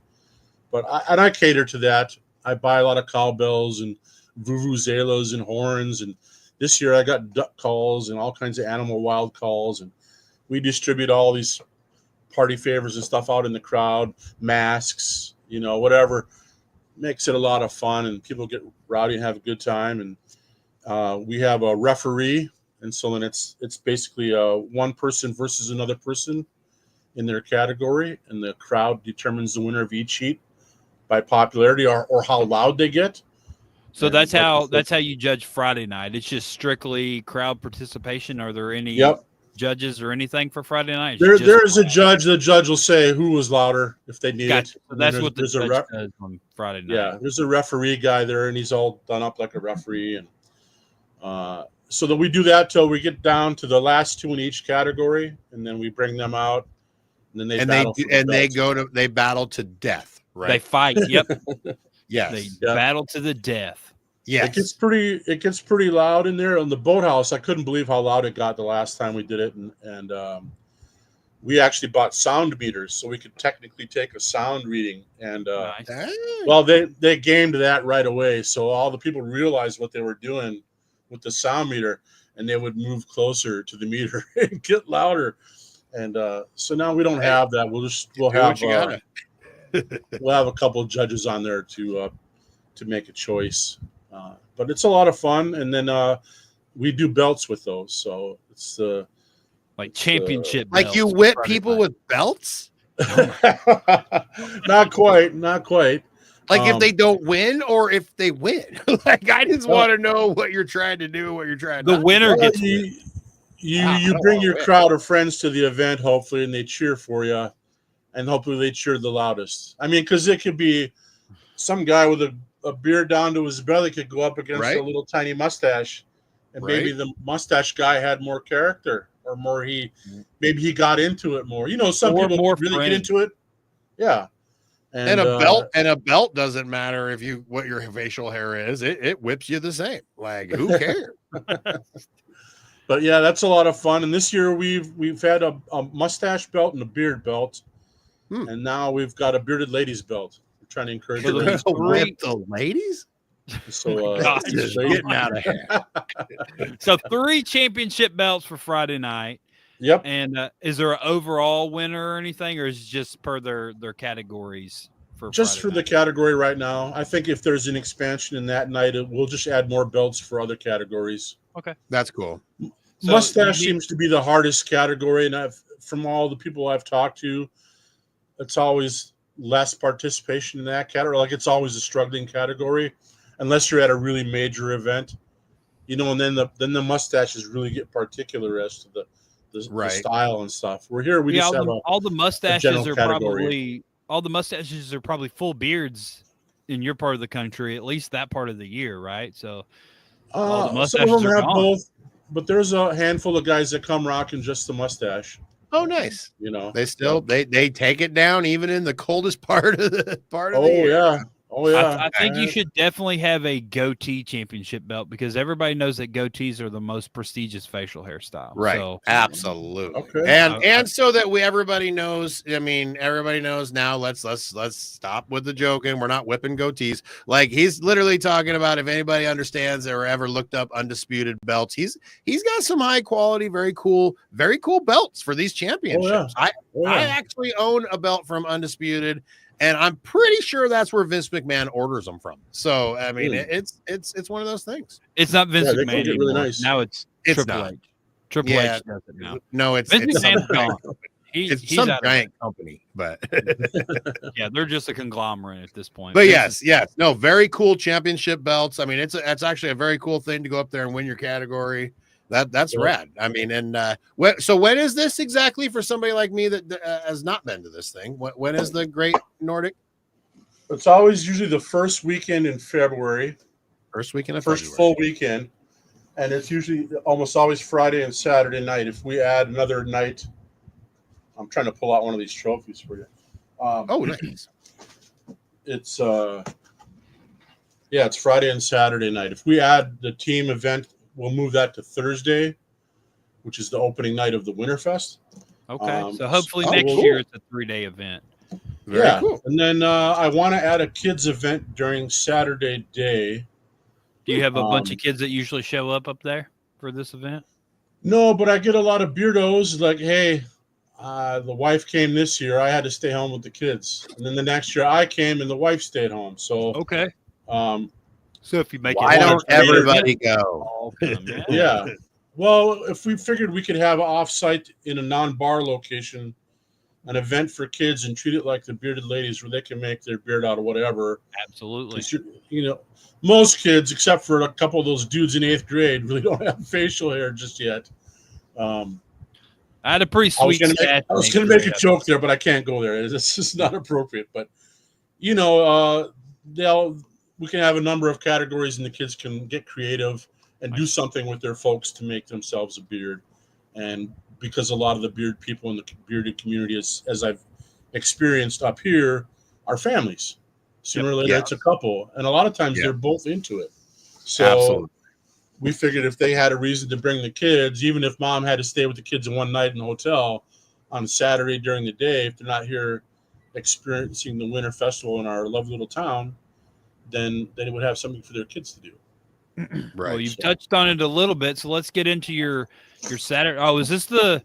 But I cater to that. I buy a lot of cowbells and vuvuzelas and horns. And this year I got duck calls and all kinds of animal wild calls. And we distribute all these party favors and stuff out in the crowd, masks, whatever. Makes it a lot of fun, and people get rowdy and have a good time. And we have a referee. And so then it's basically one person versus another person in their category, and the crowd determines the winner of each heat by popularity or how loud they get. So that's how you judge Friday night. It's just strictly crowd participation. Are there any judges or anything for Friday night? There is a judge. The judge will say who was louder if they need it. So that's what the judge does on Friday night. Yeah, there's a referee guy there, and he's all done up like a referee, and so that we do that till we get down to the last two in each category, and then we bring them out, and then they battle to death. Right? They fight. Yep. Yes. They battle to the death. Yes. It gets pretty loud in there. On the boathouse, I couldn't believe how loud it got the last time we did it, and we actually bought sound meters so we could technically take a sound reading. And nice. Well, they gamed that right away, so all the people realized what they were doing with the sound meter, and they would move closer to the meter and get louder. And so now we don't have that. We'll have a couple of judges on there to make a choice. But it's a lot of fun, and then we do belts with those. So it's like championship. Like you whip people with belts? Not quite. Like if they don't win or if they win. Like I just want to know what you're trying to do, what you're trying to do. The winner gets you bring your crowd of friends to the event, hopefully, and they cheer for you, and hopefully they cheer the loudest. I mean, because it could be some guy with a beard down to his belly could go up against a little tiny mustache, and maybe the mustache guy had more character, or maybe he got into it more. Some people really get into it. Yeah. And a belt doesn't matter what your facial hair is. It whips you the same. Like who cares? But yeah, that's a lot of fun. And this year we've had a mustache belt and a beard belt, and now we've got a bearded ladies belt. We're trying to encourage the ladies. So getting out of hand. So 3 championship belts for Friday night. Yep. And is there an overall winner or anything, or is it just per their categories? Just for the category right now. I think if there's an expansion in that night, we'll just add more belts for other categories. Okay, that's cool. So mustache seems to be the hardest category, and from all the people I've talked to, it's always less participation in that category. Like it's always a struggling category, unless you're at a really major event, and then the mustaches really get particular as to the style and stuff. We're here. We just have all the mustaches are probably full beards in your part of the country, at least that part of the year, right? So all the mustaches some of them have gone. both. but there's a handful of guys that come rocking just the mustache. Oh, nice. You know, They still they take it down even in the coldest part of the Oh year. yeah. Oh yeah. I think you should definitely have a goatee championship belt because everybody knows that goatees are the most prestigious facial hairstyle. Right. So, absolutely. Okay. And so that everybody knows, I mean, everybody knows now, let's stop with the joking. We're not whipping goatees. Like, he's literally talking about, if anybody understands or ever looked up undisputed belts, he's got some high quality, very cool belts for these championships. I actually own a belt from Undisputed, and I'm pretty sure that's where Vince McMahon orders them from. So, I mean, it's one of those things. it's not Vince they McMahon can get anymore. really nice. Now it's Triple not. H. Triple H does it now. No, it's Vince some McMahon's giant gone. company. He's It's some out of giant it. company, but Yeah, they're just a conglomerate at this point. but Vince yes, no, very cool championship belts. I mean, it's actually a very cool thing to go up there and win your category. That's rad. I mean, and so when is this exactly for somebody like me that has not been to this thing? When is the Great Nordic? It's always usually the first weekend in February. First weekend of First February. full weekend. And it's usually almost always Friday and Saturday night. If we add another night, I'm trying to pull out one of these trophies for you. Oh, nice. It's it's Friday and Saturday night. If we add the team event, we'll move that to Thursday, which is the opening night of the Winterfest. Okay, so hopefully oh, next cool. year it's a 3-day event. Very cool. And then I want to add a kids event during Saturday day. Do you have a bunch of kids that usually show up there for this event? No, but I get a lot of beardos like, hey, the wife came this year. I had to stay home with the kids. And then the next year I came and the wife stayed home. So okay. So if you make why don't everybody go? All of them, Yeah. Well, if we figured we could have off-site in a non-bar location, an event for kids and treat it like the bearded ladies where they can make their beard out of whatever. Absolutely. You know, most kids, except for a couple of those dudes in 8th grade, really don't have facial hair just yet. I had a pretty sweet I was going to make a joke there, but I can't go there. It's just not appropriate. But, you know, we can have a number of categories and the kids can get creative and do something with their folks to make themselves a beard. And because a lot of the beard people in the bearded community, as I've experienced up here, are families. Sooner or later, it's a couple. And a lot of times they're both into it. So we figured if they had a reason to bring the kids, even if mom had to stay with the kids in one night in the hotel on a Saturday during the day, if they're not here experiencing the Winter Festival in our lovely little town, then they would have something for their kids to do. Right. Well, you've touched on it a little bit, so let's get into your Saturday. Oh, is this the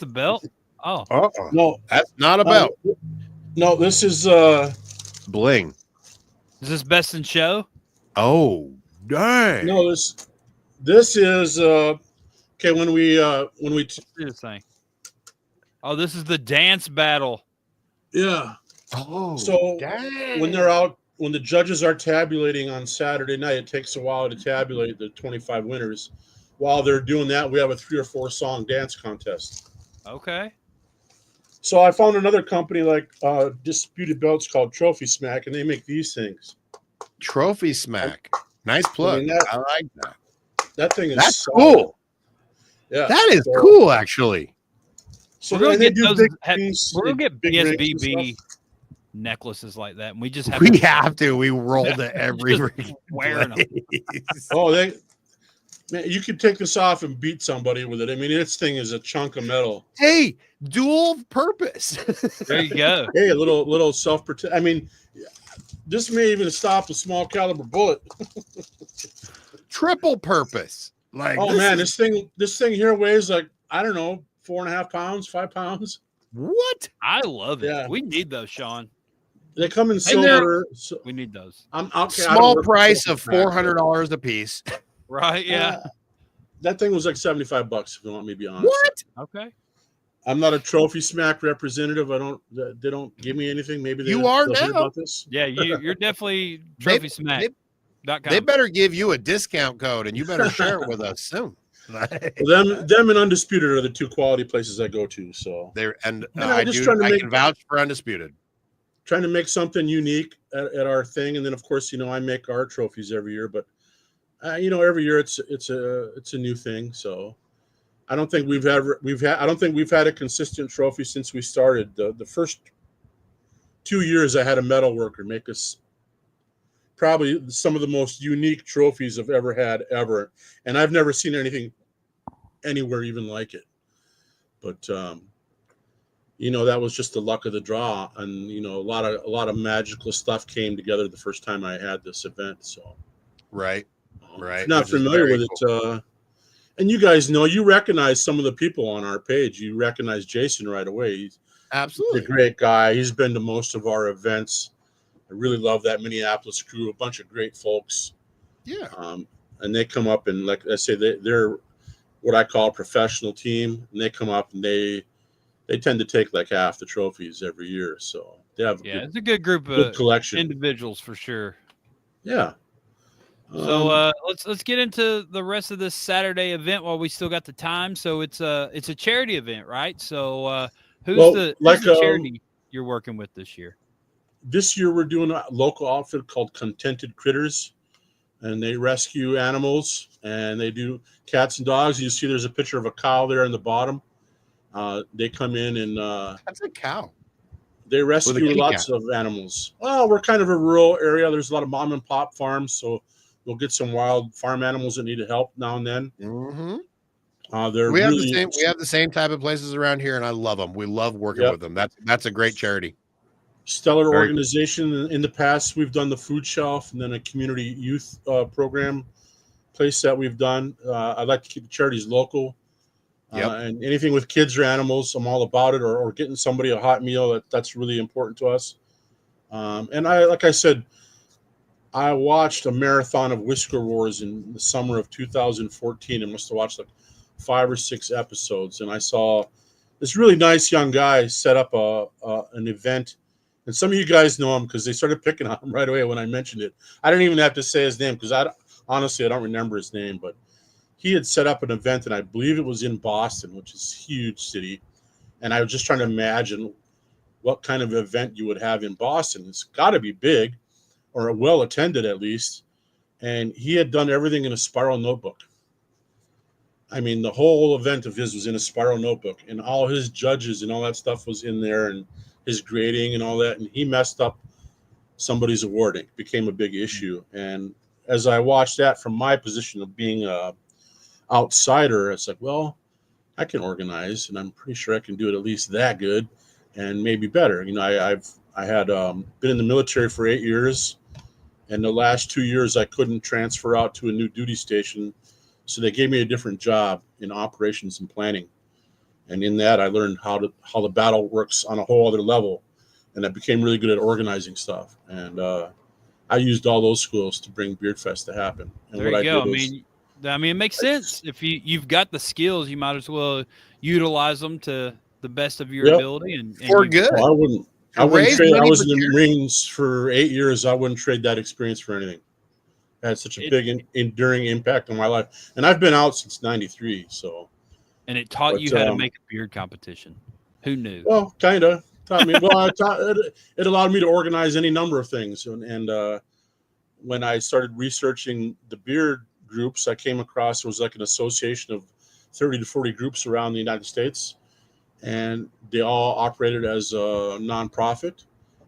belt? Oh, No, that's not a belt. No, this is Bling. Is this best in show? Oh, dang. No, this is okay. When we This thing. Oh, this is the dance battle. Oh, so dang. when they're out, when the judges are tabulating on Saturday night, it takes a while to tabulate the 25 winners. While they're doing that, we have a 3 or 4 song dance contest. Okay. So I found another company like Disputed Belts called Trophy Smack, and they make these things. Trophy Smack. Nice plug. I like that. That thing is That's cool. Yeah, that is cool, actually. So we're gonna get those. We're gonna get BSBB necklaces like that, and we just have to. We rolled it every wearing them. Oh, man, you could take this off and beat somebody with it. I mean, this thing is a chunk of metal. Hey, dual purpose. There you go. Hey, a little self-protect. I mean, this may even stop a small caliber bullet. Triple purpose. Like, oh man, this thing here weighs like, I don't know, 4.5 pounds, 5 pounds. What? I love it. Yeah. We need those, Sean. They come in silver. We need those. Small price of $400 a piece. Right? Yeah. That thing was like $75, if you want me to be honest. What? Okay. I'm not a Trophy Smack representative. They don't give me anything. Maybe you are now. About this. Yeah, you're definitely Trophy Smack. They better give you a discount code, and you better share it with us soon. Well, them and Undisputed are the 2 quality places I go to. So I can vouch for Undisputed. Trying to make something unique at our thing, and then of course, I make our trophies every year. But every year it's a new thing. So I don't think we've had a consistent trophy since we started. The first 2 years I had a metal worker make us probably some of the most unique trophies I've ever had ever, and I've never seen anything anywhere even like it. But that was just the luck of the draw, and a lot of magical stuff came together the first time I had this event. So right. if you're not Which is familiar very with cool. it, and you guys know, you recognize some of the people on our page. You recognize Jason right away. He's Absolutely a great guy. He's been to most of our events. I really love that Minneapolis crew, a bunch of great folks. Yeah. And they come up, and like I say, they're what I call a professional team, and they come up and they tend to take like half the trophies every year. So they have it's a good group good of collection. individuals for sure. Yeah. So let's get into the rest of this Saturday event while we still got the time. So it's a charity event, right? So who's the charity you're working with this year? This year we're doing a local outfit called Contented Critters, and they rescue animals, and they do cats and dogs. You see there's a picture of a cow there in the bottom. They come in and that's a cow. They rescue lots of animals. Well, we're kind of a rural area. There's a lot of mom and pop farms, so we'll get some wild farm animals that need help now and then. Mm-hmm. We have the same type of places around here, and I love them. We love working with them. That's a great charity. Stellar organization. Cool. In the past, we've done the food shelf and then a community youth program place that we've done. I like to keep the charities local. And anything with kids or animals, I'm all about it, or getting somebody a hot meal. That's really important to us. And like I said, I watched a marathon of Whisker Wars in the summer of 2014. I must have watched like 5 or 6 episodes. And I saw this really nice young guy set up an event. And some of you guys know him because they started picking on him right away when I mentioned it. I didn't even have to say his name because honestly, I don't remember his name, but he had set up an event, and I believe it was in Boston, which is a huge city. And I was just trying to imagine what kind of event you would have in Boston. It's got to be big, or well attended at least. And he had done everything in a spiral notebook. I mean, the whole event of his was in a spiral notebook, and all his judges and all that stuff was in there, and his grading and all that. And he messed up somebody's awarding. It became a big issue. And as I watched that from my position of being a outsider, it's like, well, I can organize, and I'm pretty sure I can do it at least that good and maybe better. I had been in the military for 8 years, and the last 2 years I couldn't transfer out to a new duty station, so they gave me a different job in operations and planning. And in that, I learned how the battle works on a whole other level, and I became really good at organizing stuff. And I used all those skills to bring Beardfest to happen. And there you go. I mean, it makes sense. If you've got the skills, you might as well utilize them to the best of your ability. And for good. Well, I wouldn't trade. I was in the Marines for 8 years. I wouldn't trade that experience for anything. It had such a big, enduring impact on my life. And I've been out since '93. So. And it taught you how to make a beard competition. Who knew? Well, kind of taught me. Well, it allowed me to organize any number of things. And when I started researching the beard groups, I came across, it was like an association of 30 to 40 groups around the United States, and they all operated as a nonprofit,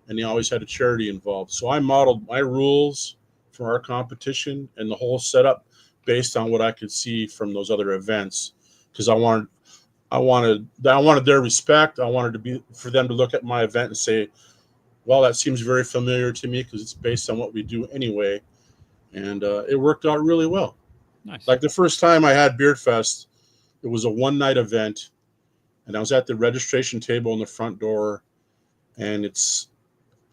and they always had a charity involved. So I modeled my rules for our competition and the whole setup based on what I could see from those other events, because I wanted their respect. I wanted for them to look at my event and say, well, that seems very familiar to me because it's based on what we do anyway. And it worked out really well. Nice. Like the first time I had Beardfest, it was a one-night event, and I was at the registration table in the front door, and it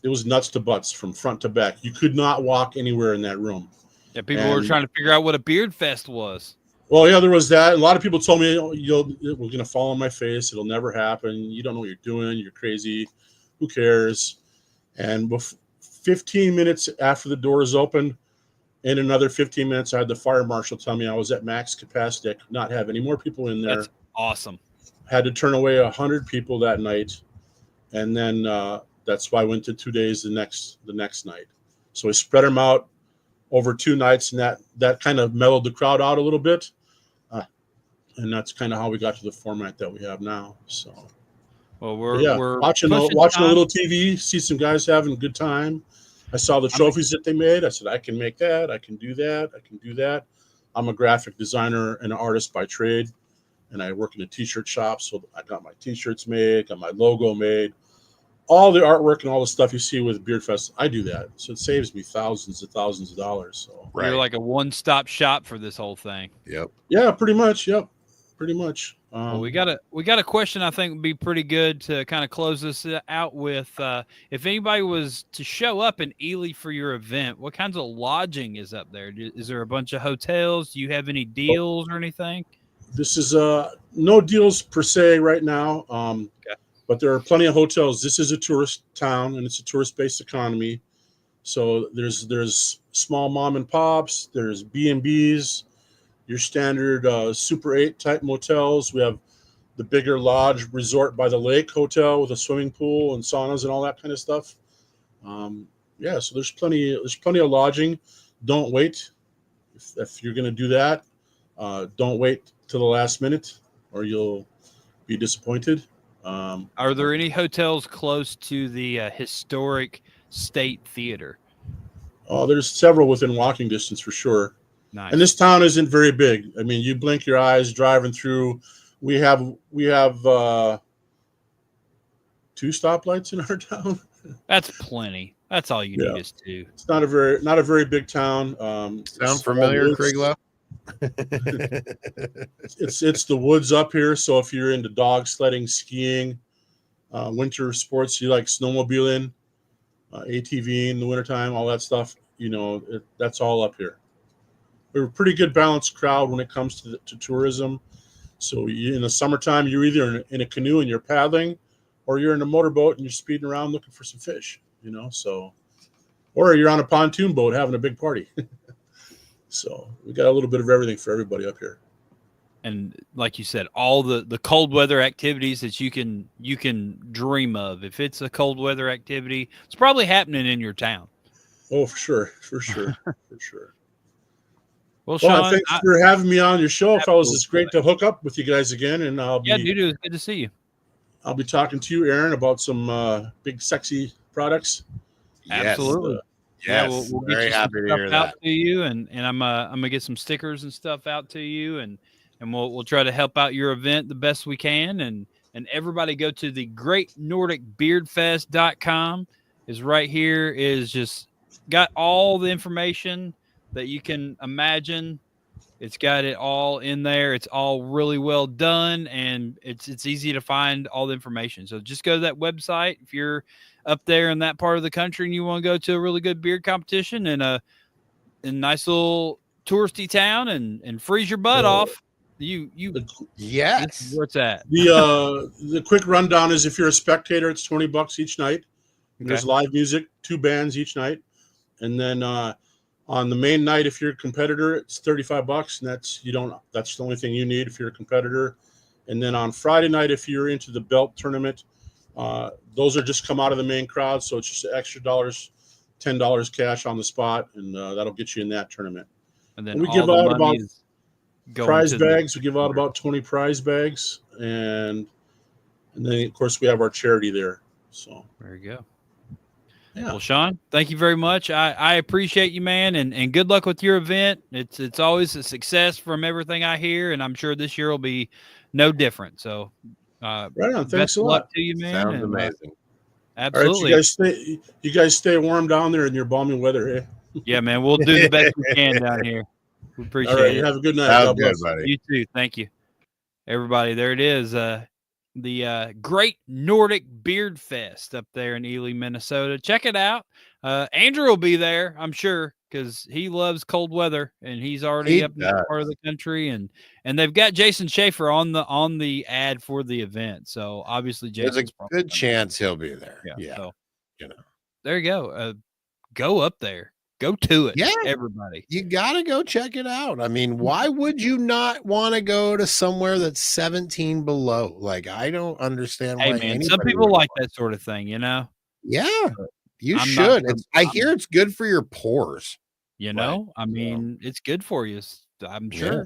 was nuts to butts from front to back. You could not walk anywhere in that room. Yeah, people were trying to figure out what a Beardfest was. Well, yeah, there was that. A lot of people told me, we're going to fall on my face. It'll never happen. You don't know what you're doing. You're crazy. Who cares? And 15 minutes after the doors opened, in another 15 minutes, I had the fire marshal tell me I was at max capacity. I could not have any more people in there. That's awesome. Had to turn away 100 people that night. And then that's why I went to 2 days the next night. So we spread them out over 2 nights, and that kind of mellowed the crowd out a little bit. And that's kind of how we got to the format that we have now. So, Well, we're watching pushing a time. little TV, see some guys having a good time. I saw the trophies that they made. I said, I can make that. I can do that. I can do that. I'm a graphic designer and an artist by trade, and I work in a T-shirt shop. So I got my T-shirts made, got my logo made. All the artwork and all the stuff you see with Beardfest, I do that. So it saves me thousands of dollars. So You're like a one-stop shop for this whole thing. Yep. Yeah, pretty much. Yep. Pretty much. Well, we got a question I think would be pretty good to kind of close this out with. If anybody was to show up in Ely for your event, what kinds of lodging is up there? Is there a bunch of hotels? Do you have any deals or anything? This is no deals per se right now, but there are plenty of hotels. This is a tourist town, and it's a tourist-based economy. So there's small mom and pops. There's B&Bs. Your standard Super 8 type motels. We have the bigger lodge resort by the lake hotel with a swimming pool and saunas and all that kind of stuff. So there's plenty of lodging. Don't wait if you're going to do that. Don't wait till the last minute or you'll be disappointed. Are there any hotels close to the historic State Theater? Oh, there's several within walking distance for sure. Nice. And this town isn't very big. I mean, you blink your eyes driving through. We have 2 stoplights in our town. That's plenty. That's all you need is 2. It's not a very big town. Sound familiar, Craig Love? It's the woods up here. So if you're into dog sledding, skiing, winter sports, you like snowmobiling, ATV in the wintertime, all that stuff, that's all up here. We're a pretty good balanced crowd when it comes to tourism. So in the summertime, you're either in a canoe and you're paddling, or you're in a motorboat and you're speeding around looking for some fish, or you're on a pontoon boat having a big party. So we got a little bit of everything for everybody up here. And like you said, all the cold weather activities that you can dream of. If it's a cold weather activity, it's probably happening in your town. Oh, for sure. Well, Shawn, thanks for having me on your show, fellas. It's great absolutely. to hook up with you guys again, and dude, it was good to see you. I'll be talking to you, Aaron, about some big, sexy products. Absolutely. Yes. We'll get Very you some happy to stuff hear out that. to you, and I'm gonna get some stickers and stuff out to you, and we'll try to help out your event the best we can, and everybody go to the Great Nordic Beardfest.com. is right here. Is just got all the information that you can imagine. It's got it all in there. It's all really well done, and it's easy to find all the information. So just go to that website if you're up there in that part of the country and you want to go to a really good beard competition in a nice little touristy town and freeze your butt off. Yes. This is where it's at. The quick rundown is if you're a spectator, it's $20 each night. There's Okay. live music, 2 bands each night, and then on the main night, if you're a competitor, it's $35, and that's the only thing you need if you're a competitor. And then on Friday night, if you're into the belt tournament, those are just come out of the main crowd, so it's just extra $10 cash on the spot, and that'll get you in that tournament. And then we all give the out money about is going prize to the- bags. We give out about 20 prize bags, and then of course we have our charity there. So There you go. yeah. Well, Shawn, thank you very much. I appreciate you, man, and good luck with your event. It's always a success from everything I hear, and I'm sure this year will be no different. So, Right on. best Thanks a of lot. luck to you, man. Sounds and, amazing. absolutely. All right, you guys stay warm down there in your balmy weather, eh? Yeah, man, we'll do the best we can down here. We appreciate All right, it. you have a good night. Sounds God good, bless. buddy. You too. Thank you. Everybody, there it is. The Great Nordic Beard Fest up there in Ely, Minnesota. Check it out. Andrew will be there, I'm sure, because he loves cold weather and he's already He up in that part of the country. And they've got Jason Schaefer on the ad for the event. So obviously There's Jason's a probably good gonna- chance he'll be there. Yeah. So you know. there you go. Go up there. Go to it. Yeah. Everybody. You got to go check it out. I mean, why would you not want to go to somewhere that's 17 below? Like, I don't understand Hey why man, some anybody people would like want- that sort of thing, you know. Yeah, you I'm not should. from- I hear it's good for your pores. You know, I mean, it's good for you. I'm sure. Yeah.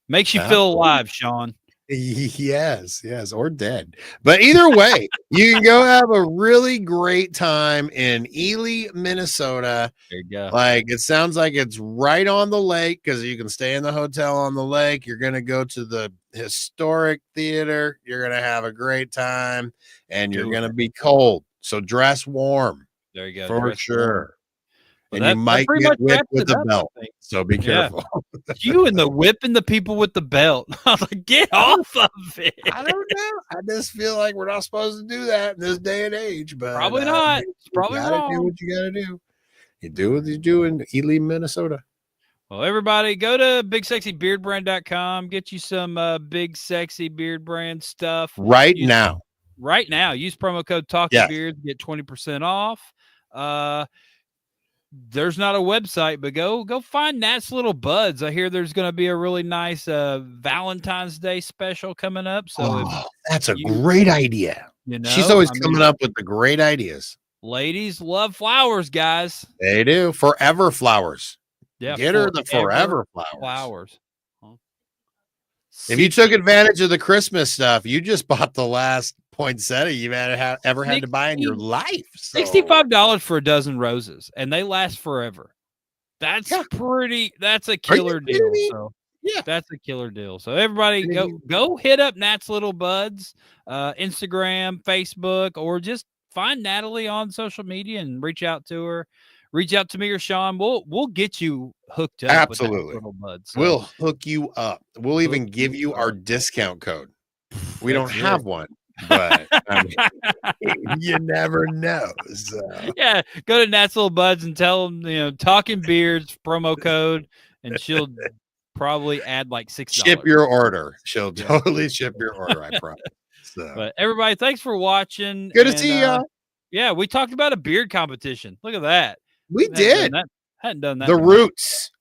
Makes you feel alive, Shawn. Yes, or dead. But either way, you can go have a really great time in Ely, Minnesota. There you go. Like, it sounds like it's right on the lake because you can stay in the hotel on the lake. You're going to go to the historic theater. You're going to have a great time, and you're going to be cold. So dress warm. There you go. For sure. Well, and you might get whipped with a belt. So be careful. You and the whipping the people with the belt. I was like, get off of it. I don't know. I just feel like we're not supposed to do that in this day and age. But probably not. It's probably wrong. Do what you got to do. You do what you do in Ely, Minnesota. Well, everybody, go to bigsexybeardbrand.com. Get you some Big Sexy Beard Brand stuff. Right now. Use promo code TalkingBeards. Get 20% off. There's not a website, but go find Nat's Little Buds. I hear there's going to be a really nice Valentine's Day special coming up. So that's a great idea. You know, she's always coming up with the great ideas. Ladies love flowers, guys. They do. Forever flowers. Yeah, get her the forever flowers. If you took advantage of the Christmas stuff, you just bought the last poinsettia you've ever had to buy in your life. So. $65 for a dozen roses, and they last forever. That's that's a killer deal. So that's a killer deal. So everybody go hit up Nat's Little Buds, Instagram, Facebook, or just find Natalie on social media and reach out to her. Reach out to me or Shawn. We'll get you hooked up. Absolutely. With Little Buds, so. We'll hook you up. We'll even give you our discount code. We don't have one, but I mean, you never know. So. Yeah, go to Nat's Little Buds and tell them, Talking Beards promo code, and she'll probably add like $6. Ship your order. She'll totally ship your order, I promise. So. But everybody, thanks for watching. Good to see you. Yeah, we talked about a beard competition. Look at that. We did. Hadn't done that. The Roots.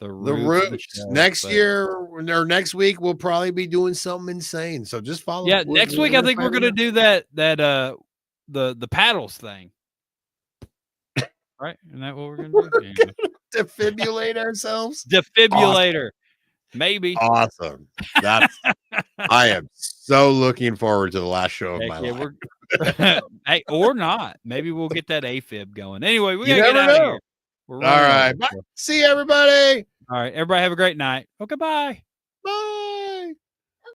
The Roots. Next year or next week, we'll probably be doing something insane. So just follow. Yeah, next week I think we're gonna do that the paddles thing. Right? Isn't that what we're gonna do? Yeah. Defibrillate ourselves. Defibrillator. Awesome. Maybe. Awesome. I am so looking forward to the last show of my life. Hey, or not. Maybe we'll get that AFib going. Anyway, we gotta get out of here. All right. Bye. See you, everybody. All right. Everybody have a great night. Okay, bye. Bye.